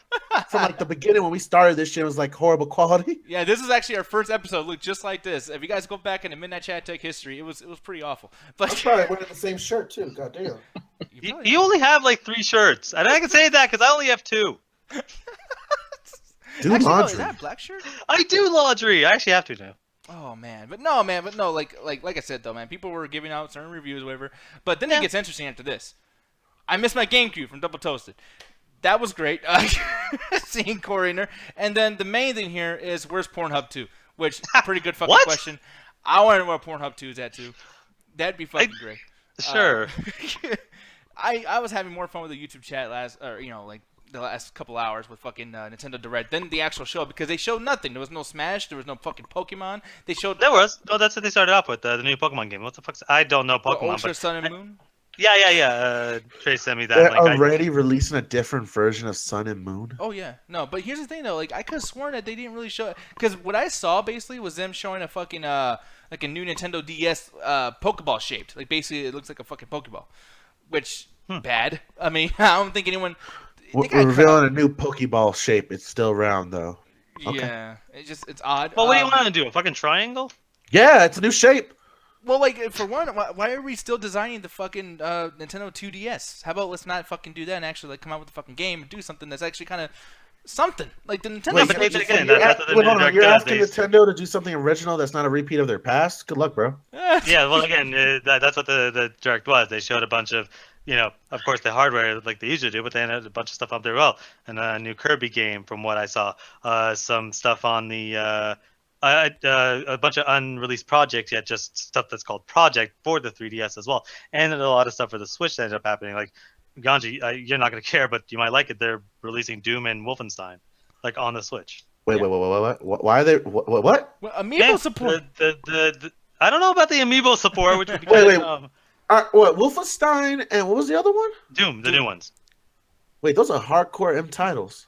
from like the beginning when we started this shit. It was like horrible quality. Yeah, this is actually our first episode. Look just like this. If you guys go back in the Midnight Chat Attack history, it was pretty awful. But probably wearing the same shirt too. Goddamn. You only have like 3 shirts, and I can say that because I only have 2. Do actually, no, laundry. is that a black shirt? I do laundry. I actually have to now. Oh man, but no, like I said though, man, people were giving out certain reviews, whatever. But then Yeah. it gets interesting after this. I missed my GameCube from Double Toasted. That was great, seeing Corey in there. And then the main thing here is where's Pornhub 2, which pretty good fucking What? question. I want to know where Pornhub 2 is at too. That'd be fucking great. Sure. I was having more fun with the YouTube chat the last couple hours with fucking Nintendo Direct than the actual show because they showed nothing. There was no Smash. There was no fucking Pokemon. They showed There was. No, that's what they started off with, the new Pokemon game. What the fuck's... I don't know Pokemon, Ultra but... Sun and Moon. Yeah. Trey sent me that They're link. already releasing a different version of Sun and Moon. Oh yeah, no, but here's the thing though. Like I could have sworn that they didn't really show it because what I saw basically was them showing a fucking like a new Nintendo DS Pokeball shaped. Like basically it looks like a fucking Pokeball, which bad. I mean I don't think anyone. We're revealing a new Pokeball shape. It's still round though. Okay. Yeah, it's odd. Well, what do you want to do? A fucking triangle? Yeah, it's a new shape. Well, like for one, why are we still designing the fucking Nintendo 2DS? How about let's not fucking do that and actually like come out with the fucking game and do something that's actually kind of something like the Nintendo. Wait, but Switch they- is- again, You're that's what the wait, hold on. Direct You're does. asking They- Nintendo to do something original that's not a repeat of their past? Good luck, bro. Yeah, well, again, that's what the Direct was. They showed a bunch of, of course, the hardware like they usually do, but they had a bunch of stuff up there well. And a new Kirby game, from what I saw. Some stuff on the a bunch of unreleased projects yet, just stuff that's called Project for the 3DS as well, and a lot of stuff for the Switch that ended up happening. Like Ganji, you're not gonna care, but you might like it. They're releasing Doom and Wolfenstein, like on the Switch. Wait. Why are they? What? Well, Amiibo Yeah, support. The I don't know about the Amiibo support, which would be Wait, kind of, What? Wolfenstein and what was the other one? Doom, the new ones. Wait, those are hardcore M titles.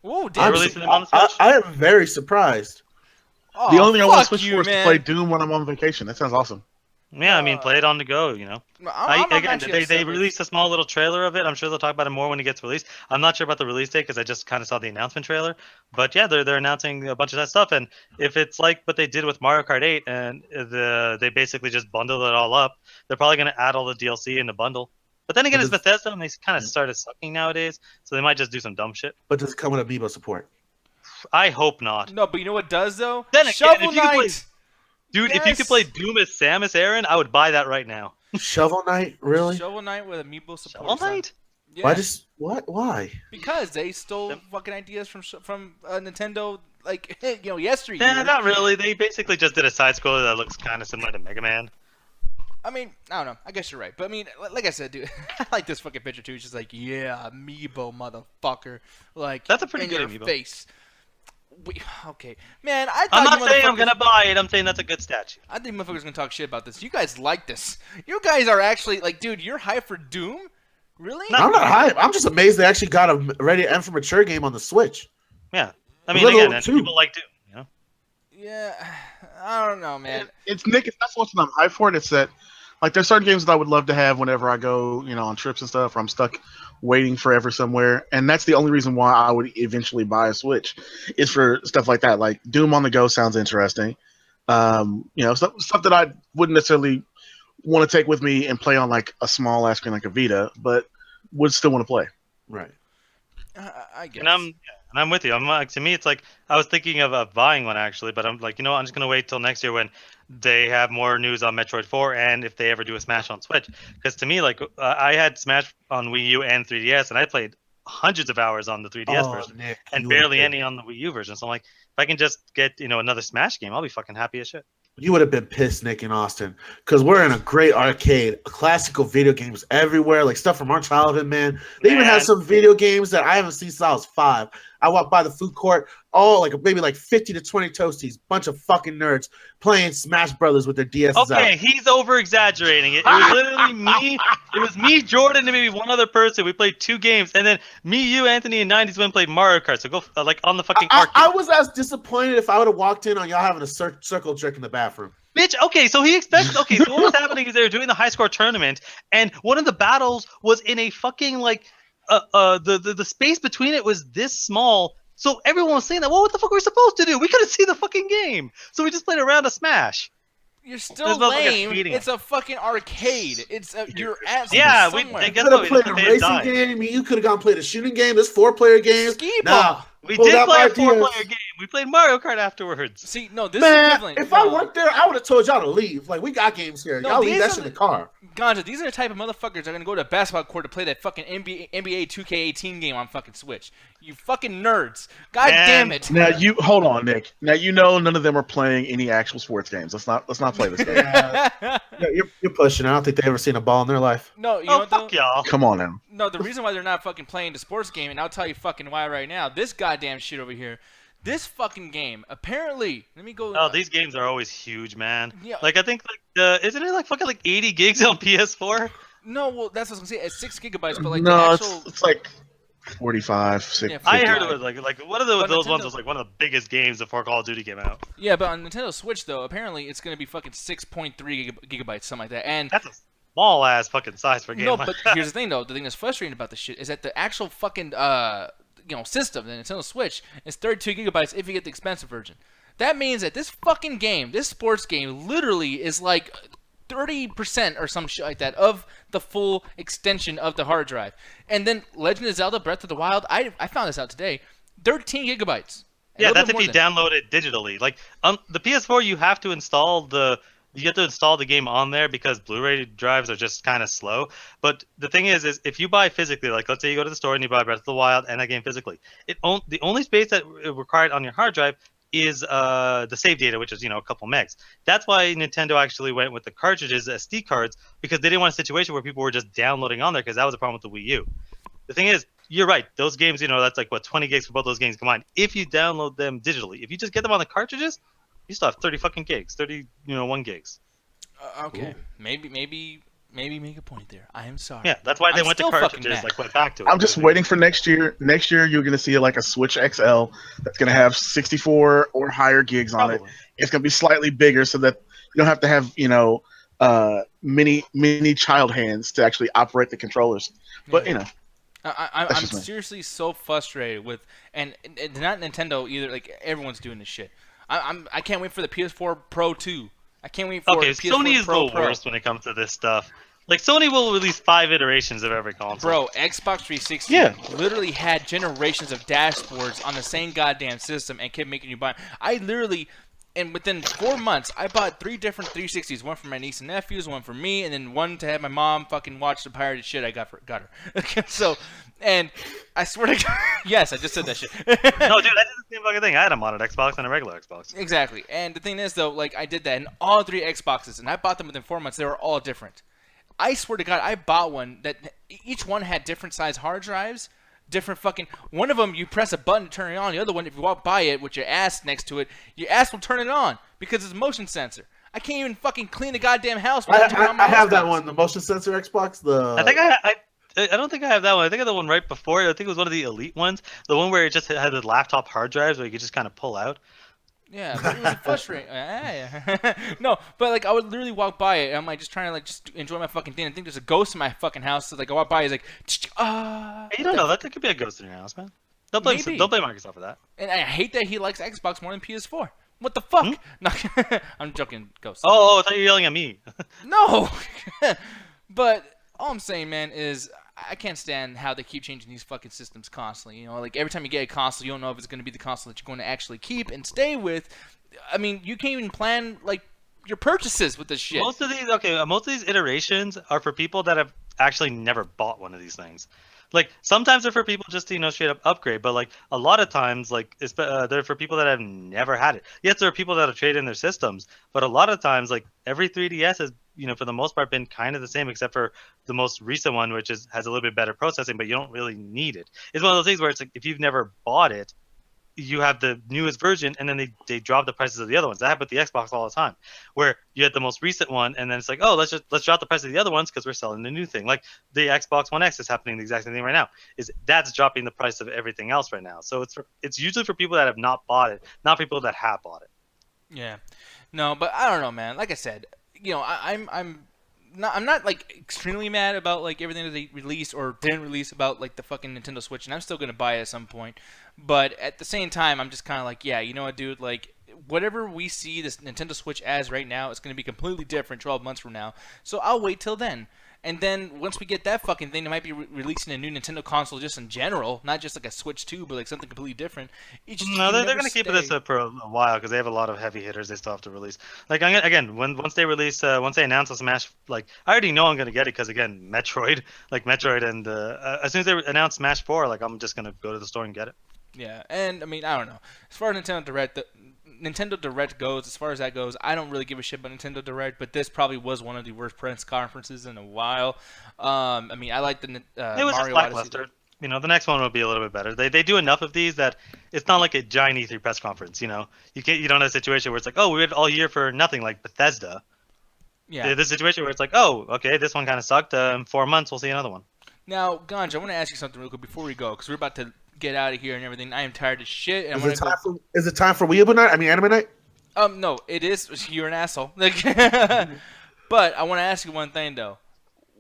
Whoa, They're damn! releasing them on the Switch. I am very surprised. Oh, The only thing I want to fuck switch you, for is to man. play Doom when I'm on vacation. That sounds awesome. Yeah, I mean, play it on the go, I'm Again, actually they upset with- released a small little trailer of it. I'm sure they'll talk about it more when it gets released. I'm not sure about the release date because I just kind of saw the announcement trailer. But yeah, they're announcing a bunch of that stuff. And if it's like what they did with Mario Kart 8 and they basically just bundled it all up, they're probably going to add all the DLC in the bundle. But then again, it's Bethesda and they kind of started sucking nowadays, so they might just do some dumb shit. But does it come with Amiibo support? I hope not. No, but you know what does though? Then again, Shovel if you could play- Knight. Dude, if you could Yes. play Doom as Samus Aran, I would buy that right now. Shovel Knight, really? Shovel Knight with Amiibo support. All son. night? Yeah. Why? Because they stole fucking ideas from Nintendo, like yesteryear. Yeah, not really. They basically just did a side scroller that looks kind of similar to Mega Man. I mean, I don't know. I guess you're right. But I mean, like I said, dude, I like this fucking picture too. It's just like, yeah, amiibo, motherfucker. Like, That's a pretty in good your amiibo. face. Okay, man. I thought I'm not you saying I'm motherfuckers- gonna buy it. I'm saying that's a good statue. I think motherfuckers gonna talk shit about this. You guys like this. You guys are actually like, dude, you're hyped for Doom? Really? No. I'm not hype. I'm just amazed they actually got a ready and for mature game on the Switch. Yeah, I mean, Little again, too. people like Doom. You know? Yeah, I don't know, man. It's Nick. If that's what I'm hyped for it. It's that, like, there's certain games that I would love to have whenever I go, on trips and stuff, or I'm stuck waiting forever somewhere, and that's the only reason why I would eventually buy a Switch, is for stuff like that. Like Doom on the go sounds interesting. Stuff that I wouldn't necessarily want to take with me and play on like a small ass screen like a Vita, but would still want to play. Right. I guess. And I'm with you. I'm like, to me, it's like I was thinking of buying one actually, but I'm like, I'm just gonna wait till next year when they have more news on Metroid 4 and if they ever do a Smash on Switch. Because to me, like, I had Smash on Wii U and 3DS, and I played hundreds of hours on the 3DS version Nick, and you barely would've any on the Wii U version. So I'm like, if I can just get another Smash game, I'll be fucking happy as shit. You would have been pissed, Nick, in Austin, because we're in a great arcade, classical video games everywhere, like stuff from our childhood, man. They even had some video games that I haven't seen since I was 5. I walked by the food court, maybe 50 to 20 toasties, bunch of fucking nerds playing Smash Brothers with their DSs Okay, out. he's over exaggerating it. It was literally me. It was me, Jordan, and maybe one other person. We played 2 games, and then me, you, Anthony, and 90s Win played Mario Kart. So go on the fucking arcade. I was as disappointed if I would have walked in on y'all having a circle jerk in the bathroom. Bitch, okay, so he expects. Okay, so what was happening is they were doing the high score tournament, and one of the battles was in a fucking the space between it was this small. So everyone was saying that. Well, what the fuck were we supposed to do? We couldn't see the fucking game, so we just played a round of Smash. You're still There's nothing lame. feeding It's a fucking arcade. You're at Yeah, somewhere. I You guess could have what, played a they racing died. game. You could have gone play a shooting game. There's 4-player games. Skee-ball. We Pulled did out play my a 4-player ideas. game. We played Mario Kart afterwards. See, no, this is Man, equivalent. if I worked there, I would have told y'all to leave. Like, we got games here. No, Y'all leave these that are shit in the- the car. Ganja, these are the type of motherfuckers that are gonna go to a basketball court to play that fucking NBA 2K18 game on fucking Switch. You fucking nerds. God Man. damn it. Now hold on, Nick. Now none of them are playing any actual sports games. Let's not play this game. Yeah, you're pushing. I don't think they've ever seen a ball in their life. No, you know Oh, what fuck though? y'all. Come on now. No, the reason why they're not fucking playing the sports game, and I'll tell you fucking why right now. This goddamn shit over here. This fucking game, apparently, let me go. Oh, these games are always huge, man. Yeah. Like I think isn't it like fucking 80 gigs on PS4? No, well, that's what I was gonna say. It's 6 gigabytes, but like No, the actual. it's like 45, 60. Yeah, I 50. heard it was like one of those But ones Nintendo- was like one of the biggest games before Call of Duty came out. Yeah, but on Nintendo Switch though, apparently it's gonna be fucking 6.3 gigabytes, something like that. And That's a small ass fucking size for a game. no, like but that. here's the thing though. The thing that's frustrating about this shit is that the actual fucking system, the Nintendo Switch, is 32 gigabytes if you get the expensive version. That means that this fucking game, this sports game, literally is like 30% or some shit like that of the full extension of the hard drive. And then Legend of Zelda Breath of the Wild, I found this out today, 13 gigabytes. A Yeah, little that's bit if you more than- download it digitally. Like on the PS4, you have to install the game on there because Blu-ray drives are just kind of slow. But the thing is if you buy physically, like let's say you go to the store and you buy Breath of the Wild and that game physically, the only space that required on your hard drive is the save data, which is a couple megs. That's why Nintendo actually went with the cartridges, SD cards, because they didn't want a situation where people were just downloading on there, because that was a problem with the Wii U. The thing is, you're right. Those games, that's like 20 gigs for both those games combined. If you download them digitally, if you just get them on the cartridges, you still have 30 fucking gigs, 1 gigs. Okay, Ooh. maybe make a point there. I am sorry. Yeah, that's why they I'm went to still fucking cartridges, mad. went back to it. I'm just waiting for next year. Next year, you're going to see like a Switch XL that's going to have 64 or higher gigs on it. Probably. It's going to be slightly bigger so that you don't have to have, mini child hands to actually operate the controllers. But, I'm That's just me. seriously so frustrated with, and not Nintendo either. Like everyone's doing this shit. I can't wait for the PS4 Pro 2. I can't wait for Okay, PS4 Sony is Pro the Pro. worst when it comes to this stuff. Like, Sony will release 5 iterations of every console. Bro, Xbox 360 Yeah. literally had generations of dashboards on the same goddamn system and kept making you buy. I literally, And within 4 months, I bought 3 different 360s. One for my niece and nephews, one for me, and then one to have my mom fucking watch the pirated shit I got her. So, and I swear to God, yes, I just said that shit. No, dude, I did the same fucking thing. I had a modded Xbox and a regular Xbox. Exactly. And the thing is, though, like, I did that in all 3 Xboxes, and I bought them within 4 months. They were all different. I swear to God, I bought one that each one had different size hard drives. Different fucking one of them you press a button to turn it on. The other one, if you walk by it with your ass next to it, your ass will turn it on because it's a motion sensor. I can't even fucking clean the goddamn house. I have that one, the motion sensor Xbox. I don't think I have that one. I think I have the one right before it. I think it was one of the elite ones. The one where it just had the laptop hard drives where you could just kind of pull out. Yeah, but it was frustrating. No, but like I would literally walk by it, and I'm like just trying to like just enjoy my fucking thing. I think there's a ghost in my fucking house. So like I walk by, he's like, Hey, you don't know that there could be a ghost in your house, man. Don't blame Microsoft for that. And I hate that he likes Xbox more than PS4. What the fuck? No, I'm joking, ghost. Oh, I thought you were yelling at me. No, but all I'm saying, man, is I can't stand how they keep changing these fucking systems constantly. You know, like every time you get a console, you don't know if it's going to be the console that you're going to actually keep and stay with. I mean, you can't even plan like your purchases with this shit. Most of these iterations are for people that have actually never bought one of these things. Like sometimes they're for people just to straight up upgrade, but like a lot of times like they're for people that have never had it. Yes, there are people that have traded in their systems, but a lot of times like every 3DS has for the most part been kind of the same, except for the most recent one, which has a little bit better processing, but you don't really need it. It's one of those things where it's like if you've never bought it, you have the newest version, and then they drop the prices of the other ones. That happened with the Xbox all the time, where you had the most recent one, and then it's like, oh, let's drop the price of the other ones because we're selling the new thing. Like the Xbox One X is happening the exact same thing right now. That's dropping the price of everything else right now. So it's usually for people that have not bought it, not people that have bought it. Yeah, no, but I don't know, man. Like I said, I'm not like extremely mad about like everything that they released or didn't release about like the fucking Nintendo Switch, and I'm still gonna buy it at some point. But at the same time, I'm just kind of like, yeah, you know what, dude? Like whatever we see this Nintendo Switch as right now, it's gonna be completely different 12 months from now. So I'll wait till then. And then once we get that fucking thing, they might be releasing a new Nintendo console just in general, not just like a Switch 2, but like something completely different. No, they're going to keep this up for a while because they have a lot of heavy hitters they still have to release. Like again, once they announce a Smash, like I already know I'm going to get it because again, Metroid, and as soon as they announce Smash 4, like I'm just going to go to the store and get it. Yeah, and I mean I don't know. As far as Nintendo Direct goes, as far as that goes, I don't really give a shit about Nintendo Direct, but this probably was one of the worst press conferences in a while. I mean, I like the it was Mario just lackluster. Odyssey. The next one will be a little bit better. They do enough of these that it's not like a giant E3 press conference. You don't have a situation where it's like, oh, we waited all year for nothing, like Bethesda. Yeah. The situation where it's like, oh, okay, this one kind of sucked. In 4 months, we'll see another one. Now, Ganj, I want to ask you something real quick before we go, because we're about to get out of here and everything. I am tired as shit. And is it time for Weeaboo Night? I mean, Anime Night? No, it is. You're an asshole. But I want to ask you one thing though.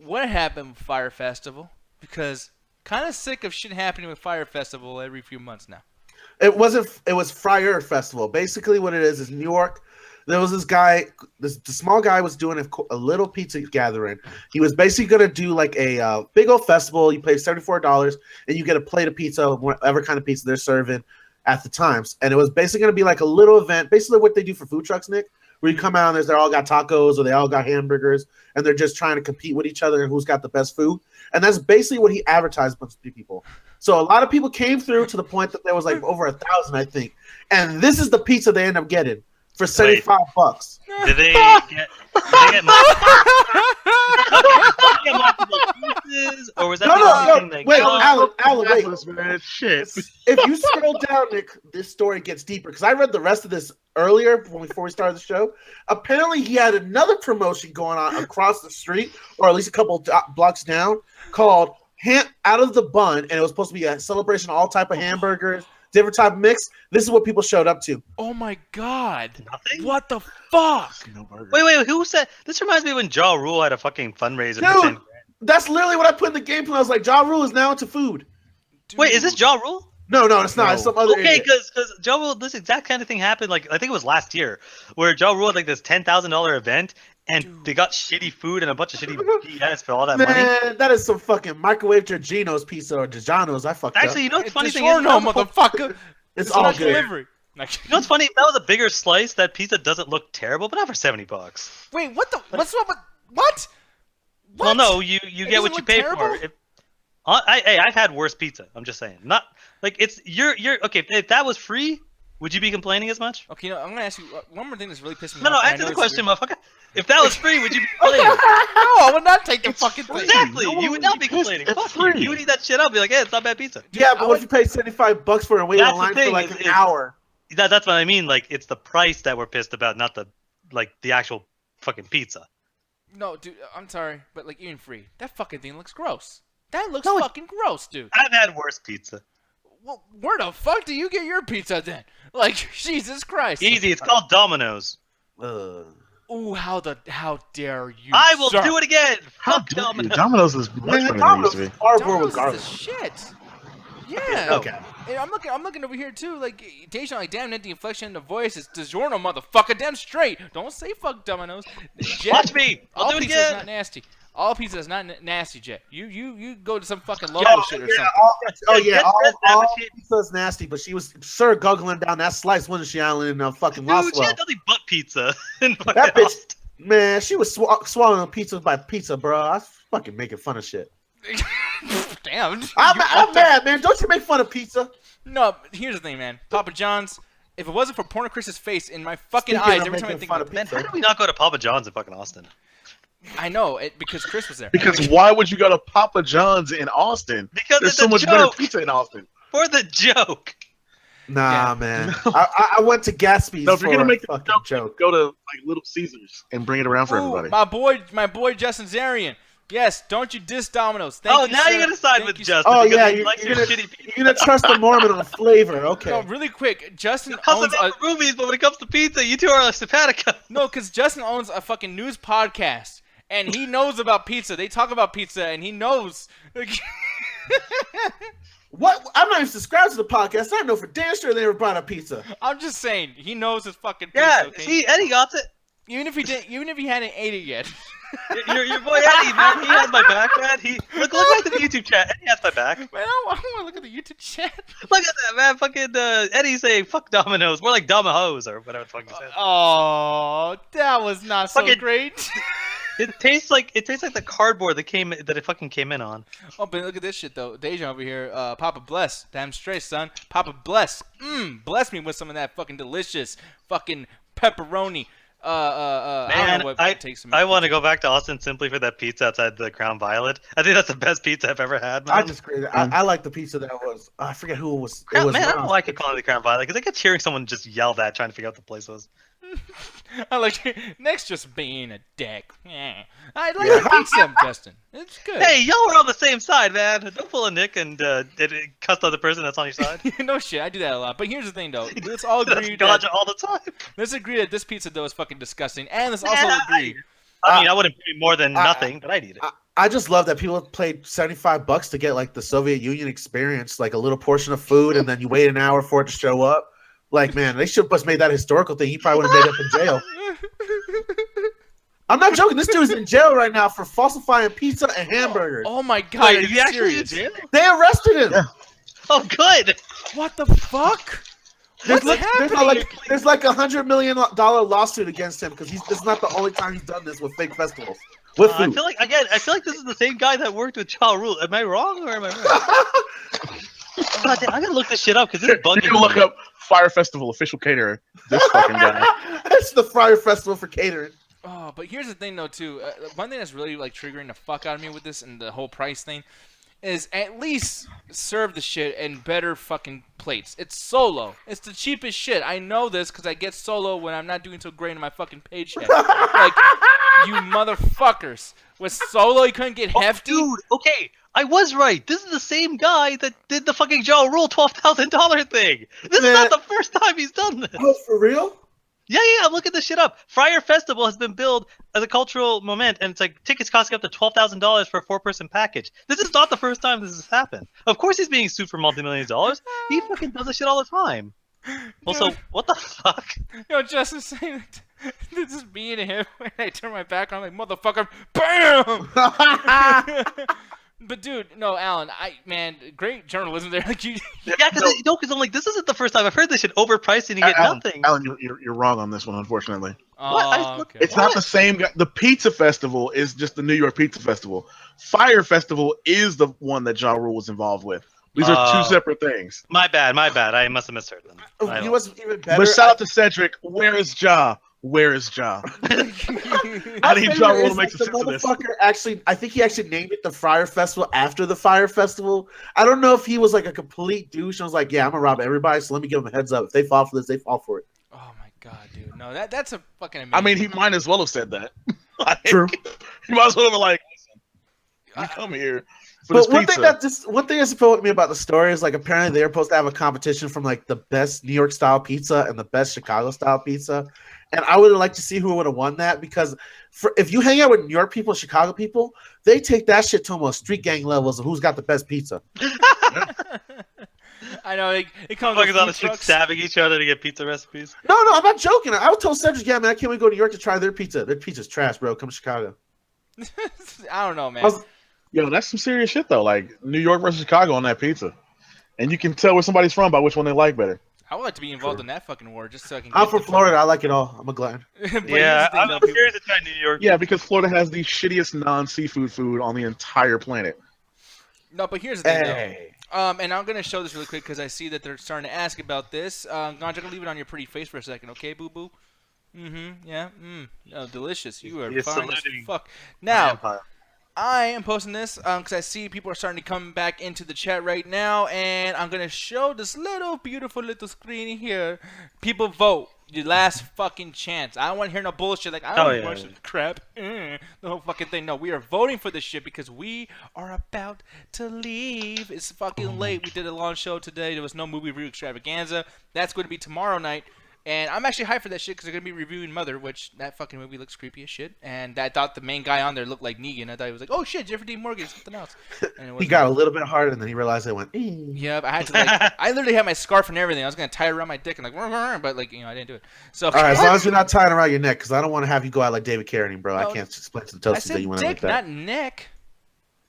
What happened with Fire Festival? Because kind of sick of shit happening with Fire Festival every few months now. It wasn't. It was Fryer Festival. Basically, what it is New York. There was this guy. The small guy was doing a little pizza gathering. He was basically gonna do like a big old festival. You pay $74 and you get a plate of pizza, whatever kind of pizza they're serving at the times. And it was basically gonna be like a little event, basically what they do for food trucks, Nick, where you come out and they all got tacos or they all got hamburgers, and they're just trying to compete with each other and who's got the best food. And that's basically what he advertised to people. So a lot of people came through to the point that there was like over 1,000, I think. And this is the pizza they end up getting for $75. Did they get multiple pieces, or was that no? Wait, Alan, wait. Man, shit. If you scroll down, Nick, this story gets deeper because I read the rest of this earlier before we started the show. Apparently, he had another promotion going on across the street, or at least a couple blocks down, called Out of the Bun, and it was supposed to be a celebration of all type of hamburgers. Different type of mix. This is what people showed up to. Oh my god! Nothing? What the fuck? Wait. Who said this? Reminds me of when Ja Rule had a fucking fundraiser. Dude, that's literally what I put in the game plan. I was like, Ja Rule is now into food. Dude. Wait, is this Ja Rule? No, it's not. No. It's some other. Okay, because Ja Rule, this exact kind of thing happened. Like I think it was last year, where Ja Rule had like this $10,000 event. And they got shitty food and a bunch of shitty BS for all that money. Man, that is some fucking microwave Giorgino's pizza or Giorgino's. I fucked Actually, up. Funny thing is, is, motherfucker. It's all good. Delivery. Like, You know what's funny? If that was a bigger slice, that pizza doesn't look terrible, but not for $70. wait, what the? What's wrong with what? Well, no, you It get doesn't what you look pay terrible? for. I've had worse pizza. I'm just saying. Not like it's you're okay. If that was free, would you be complaining as much? Okay, I'm gonna ask you one more thing that's really pissing me No, off. and I answer know the it's question, weird. motherfucker. If that was free, would you be complaining? No, I would not take the It's fucking free. thing. Exactly. No one You would would not be be pissed. complaining. It's Fuck you. free. You would eat that shit up. Be like, hey, it's not bad pizza. Yeah, I but what would- if you pay $75 for it and wait That's in the line for thing, like is- an hour? That's what I mean. Like, it's the price that we're pissed about, not the actual fucking pizza. No, dude, I'm sorry, but like even free, that fucking thing looks gross. That looks No, it- fucking gross, dude. I've had worse pizza. Well, where the fuck do you get your pizza then? Like, Jesus Christ. Easy. It's called Domino's. Ooh, how dare you? I will sir. do it again. How Fuck dare you? Domino's. Domino's is much better than it Domino's used to is be. cardboard Domino's with garlic. is the shit. Yeah. Okay. And I'm looking over here too. Like, Dejan, like, damn, the inflection in the voice is DiGiorno, motherfucker. Damn straight. Don't say fuck Domino's. Jet, Watch me. I'll all do it pizza is again. not nasty. All pizza is not nasty, Jet. You go to some fucking Oh, local shit or yeah, something. all pizza is nasty, but she was sure guggling down that slice, wasn't she, Alan, in fucking Dude, she Roswell? had nothing but pizza. in fucking That bitch, Austin. man, she was swallowing pizza by pizza, bro. I was fucking making fun of shit. Damn. I'm mad, man. Don't you make fun of pizza? No, here's the thing, man. Papa John's. If it wasn't for Porno Chris's face in my fucking Speaking eyes of every time I making think fun about of it, Man, pizza. how did we not go to Papa John's in fucking Austin? I know it because Chris was there. Because why would you go to Papa John's in Austin? Because There's it's so a much better joke. pizza in Austin. For the joke. Nah, Yeah. man. I went to Gatsby's No, if for you're gonna make a a fucking joke, joke. go to like Little Caesars and bring it around for Ooh, everybody. my boy Justin Zarian. Yes, don't you diss Domino's. Thank you, Now sir. you're gonna side Thank with you, Justin. Oh, because yeah, he you're likes your gonna- shitty pizza. You're gonna trust the Mormon on flavor, okay? No, really quick. Justin How's owns about the movies, but when it comes to pizza, you two are simpatico. no, because Justin owns a fucking news podcast, and he knows about pizza. They talk about pizza, and he knows. What? I'm not even subscribed to the podcast. I know for damn sure they never brought up pizza. I'm just saying, he knows his fucking pizza. Yeah, Okay? see, Eddie got it. Even if he hadn't ate it yet. Your boy Eddie, man, he has my back, man. Look back to the YouTube chat. Eddie has my back. Man, I want to look at the YouTube chat. Look at that, man. Fucking Eddie saying fuck Domino's, more like Domino's or whatever the fuck he said. Oh, that was not so Fucking- great. It tastes like the cardboard that it fucking came in on. Oh, but look at this shit though. Deja over here. Papa bless. Damn straight, son. Papa bless. Bless me with some of that fucking delicious fucking pepperoni. I don't Man, know what it takes. I want to go back to Austin simply for that pizza outside the Crown Violet. I think that's the best pizza I've ever had, man. I just agree. I like the pizza that was. I forget who it was. It Man, was I don't Ron. like it calling it the Crown Violet because I kept hearing someone just yell that trying to figure out what the place was. I like next just being a dick. Yeah. I like the pizza, Justin. It's good. Hey, y'all are on the same side, man. Don't pull a Nick and cuss the other person that's on your side. No shit, I do that a lot. But here's the thing, though. Let's all That's agree gotcha that all the time. this pizza dough is fucking disgusting, and let's also Man, agree. I mean, I wouldn't pay more than nothing, but I'd eat it. I just love that people paid $75 to get like the Soviet Union experience, like a little portion of food, and then you wait an hour for it to show up. Like, man, they should have just made that a historical thing. He probably would have made up in jail. I'm not joking. This dude's in jail right now for falsifying pizza and hamburgers. Oh my god, Wait, are is you he actually in serious? jail? They arrested him. Yeah. Oh, good. What the fuck? What's happening? There's like $100 million lawsuit against him because this is not the only time he's done this with fake festivals. With I food. feel like this is the same guy that worked with Ja Rule. Am I wrong or am I right? God damn, I gotta look this shit up because this is You bugging can me. look up Fire Festival official caterer. This fucking guy. It's the Friar Festival for catering. Oh, but here's the thing though too. One thing that's really like triggering the fuck out of me with this and the whole price thing is at least serve the shit in better fucking plates. It's Solo. It's the cheapest shit. I know this because I get Solo when I'm not doing so great in my fucking paycheck. Like, you motherfuckers. With Solo, you couldn't get hefty? Dude, okay, I was right. This is the same guy that did the fucking Ja Rule $12,000 thing. This is not the first time he's done this. Oh, for real? Yeah, I'm looking this shit up. Friar Festival has been billed as a cultural moment, and it's like tickets costing up to $12,000 for a 4-person package. This is not the first time this has happened. Of course he's being sued for multi-millions of dollars. He fucking does this shit all the time. Also, what the fuck? Yo, Justin's saying that this is me and him when I turn my back on, I'm like, motherfucker, BAM! But dude, no, Alan, great journalism there. Like you, Yeah, because I'm like, this isn't the first time I've heard this shit overpriced and you get nothing. Alan, you're wrong on this one, unfortunately. oh, okay. It's not the same guy. The Pizza Festival is just the New York Pizza Festival. Fire Festival is the one that Ja Rule was involved with. These are two separate things. My bad. I must have misheard them. He was even better. But shout out to Cedric. Where is Ja? Where is Ja? I need Ja Rule to make the sense of this. motherfucker actually, I think he actually named it the Fire Festival after the Fire Festival. I don't know if he was like a complete douche and was like, yeah, I'm gonna rob everybody, so let me give them a heads up. If they fall for this, they fall for it. Oh my god, dude. No, that's a fucking amazing. I mean, he might as well have said that. True. He might as well have been like, listen, you come here. But one thing that's appealed to me about the story is like apparently they're supposed to have a competition from like the best New York style pizza and the best Chicago style pizza, and I would like to see who would have won that because if you hang out with New York people, Chicago people, they take that shit to almost street gang levels of who's got the best pizza. I know it comes Fuckers with on the food street trucks. stabbing each other to get pizza recipes. No, I'm not joking. I was told Cedric, yeah, man, I can't wait to go to New York to try their pizza. Their pizza's trash, bro. Come to Chicago. I don't know, man. Yo, that's some serious shit though. Like New York versus Chicago on that pizza, and you can tell where somebody's from by which one they like better. I would like to be involved in that fucking war just so I can. I'm from Florida. I like it all. I'm a glutton. Yeah, I'm curious to try New York. Yeah, because Florida has the shittiest non-seafood food on the entire planet. No, but here's the thing, Hey. though. And I'm gonna show this really quick because I see that they're starting to ask about this. Ganja, I'm gonna leave it on your pretty face for a second, okay, boo boo? Yeah. Oh, delicious. You are You're fine as saluting fuck. Now, Empire. I am posting this because I see people are starting to come back into the chat right now, and I'm gonna show this little beautiful little screen here. People vote. Your last fucking chance. I don't want to hear no bullshit like I don't watch this crap. The whole fucking thing. No, we are voting for this shit because we are about to leave. It's fucking late. We did a long show today. There was no movie review extravaganza. That's going to be tomorrow night. And I'm actually hyped for that shit because they're going to be reviewing Mother, which that fucking movie looks creepy as shit. And I thought the main guy on there looked like Negan. I thought he was like, oh shit, Jeffrey Dean Morgan, something else. And He got a little bit harder, and then he realized it went. Yeah, I had to I literally had my scarf and everything. I was going to tie it around my dick and like, but like, I didn't do it. So All right, as long as you're not tying around your neck, because I don't want to have you go out like David Carradine, bro. No, I can't explain to the I toasties that said you went out dick, like that. not neck.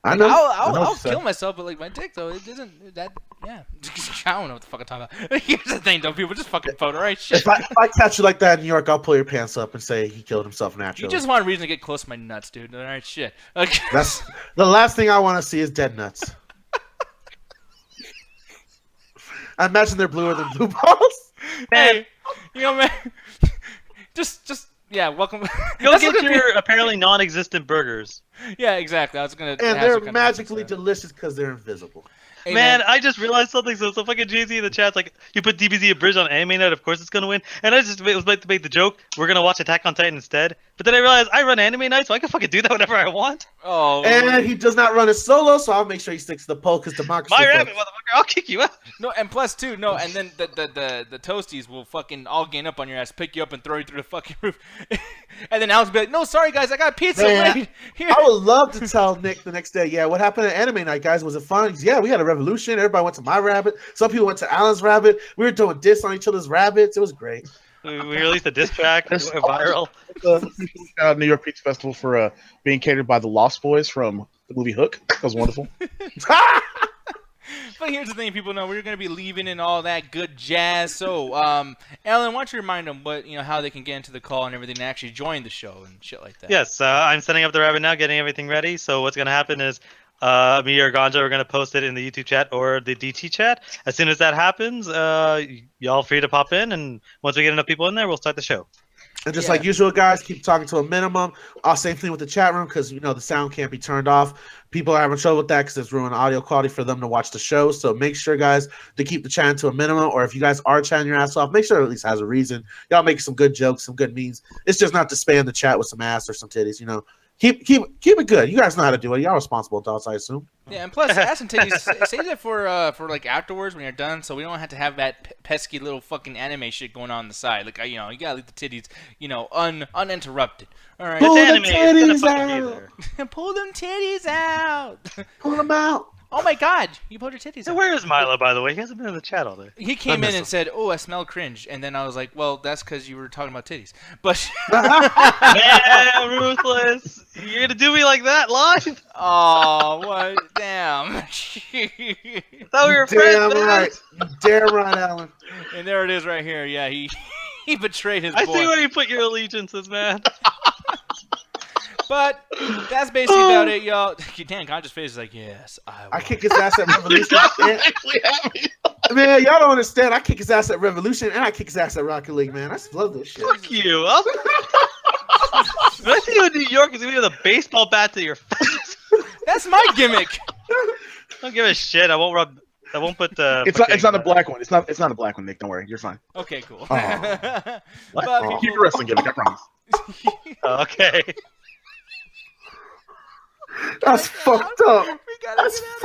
I know. I'll what you kill said. myself, but like my dick though, it doesn't. That yeah. I don't know what the fuck I'm talking about. Here's the thing, though, people just fucking vote, alright? Shit. If I catch you like that in New York, I'll pull your pants up and say he killed himself You naturally. just want a reason to get close to my nuts, dude. Alright, shit. Okay. That's the last thing I want to see is dead nuts. I imagine they're bluer than blue balls. Hey, man. Just yeah. Welcome. Go That's get gonna be- your apparently non-existent burgers. Yeah, exactly. I was gonna. And ask they're what kind of magically nonsense delicious because they're invisible. that- Hey, Man, I just realized something. So fucking Jay-Z in the chat's like, you put DBZ abridged on anime night, of course it's gonna win. And I just was about to make the joke, we're gonna watch Attack on Titan instead. But then I realized I run anime night, so I can fucking do that whenever I want. Oh. And he does not run it solo, so I'll make sure he sticks to the poll because democracy. My folks. rabbit, motherfucker, I'll kick you out. No, and plus too, no, and then the toasties will fucking all gang up on your ass, pick you up, and throw you through the fucking roof. And then Alex will be like, "No, sorry guys, I got pizza Man, right here." I would love to tell Nick the next day, yeah, what happened at anime night, guys? Was it fun? Yeah, we had a revolution. Everybody went to my rabbit. Some people went to Alan's rabbit. We were doing diss on each other's rabbits. It was great. We released a diss track, it went viral. Shout out New York Pizza Festival for being catered by the Lost Boys from the movie Hook. That was wonderful. But here's the thing, people know we're gonna be leaving and all that good jazz. So, Alan, why don't you remind them how they can get into the call and everything and actually join the show and shit like that. Yes, I'm setting up the rabbit now, getting everything ready. So what's gonna happen is me or Ganja are gonna post it in the YouTube chat or the DT chat. As soon as that happens, y'all free to pop in, and once we get enough people in there, we'll start the show. And just like usual, guys, keep talking to a minimum. Same thing with the chat room because, the sound can't be turned off. People are having trouble with that because it's ruining audio quality for them to watch the show. So make sure, guys, to keep the chat to a minimum. Or if you guys are chatting your ass off, make sure it at least has a reason. Y'all make some good jokes, some good memes. It's just not to spam the chat with some ass or some titties, Keep it good. You guys know how to do it. Y'all responsible adults, I assume. Yeah, and plus, ass and titties, save that for like afterwards when you're done, so we don't have to have that pesky little fucking anime shit going on the side. Like, you gotta leave the titties, uninterrupted. All right. Pull It's the anime, titties it's gonna fucking be out. there. Pull them titties out. Pull them out. Oh my God, you pulled your titties So out. where is Milo, by the way? He hasn't been in the chat all day. He came miss in him. and said, "Oh, I smell cringe," and then I was like, "Well, that's because you were talking about titties." But Man, ruthless. You're gonna do me like that live? Oh, what? Damn. Thought we were friends, Damn man. right. You damn right, Alan. And there it is right here. Yeah, he he betrayed his I boy. see where you put your allegiances, man. But that's basically about it, y'all. Dan Concha's face is like, yes, I will. I kick his ass at Revolution. Doesn't actually happen. Man, y'all don't understand. I kick his ass at Revolution and I kick his ass at Rocket League, man. I just love this shit. Fuck you. When I see you in New York, it's gonna be with a baseball bat to your face. That's my gimmick. Don't give a shit. I won't rub. I won't put the. It's not a black one. It's not a black one, Nick. Don't worry. You're fine. Okay, cool. Oh. But Keep your wrestling gimmick. I promise. Okay. That's fucked up. we gotta That's get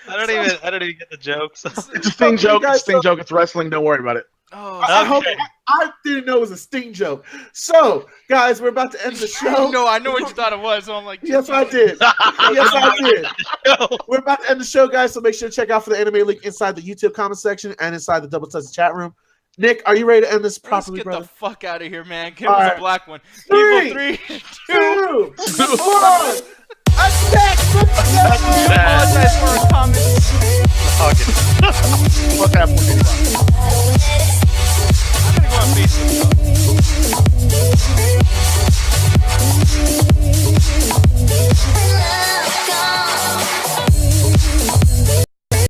out of here. I don't even get the jokes. It's a sting joke. It's a sting joke. It's wrestling. Don't worry about it. Oh, I hope Okay. I didn't know it was a sting joke. So, guys, we're about to end the show. no, I know what you thought it was, so I'm like, Yes, I did. Yes, I did. No. We're about to end the show, guys. So make sure to check out for the anime link inside the YouTube comment section and inside the Double Touch chat room. Nick, are you ready to end this let's properly, get brother? the fuck out of here, man. Give All us right. a black one. Three, People, 3, 2. 2, 1. Attack! Apologize for our comments. Fuck it. Fuck that.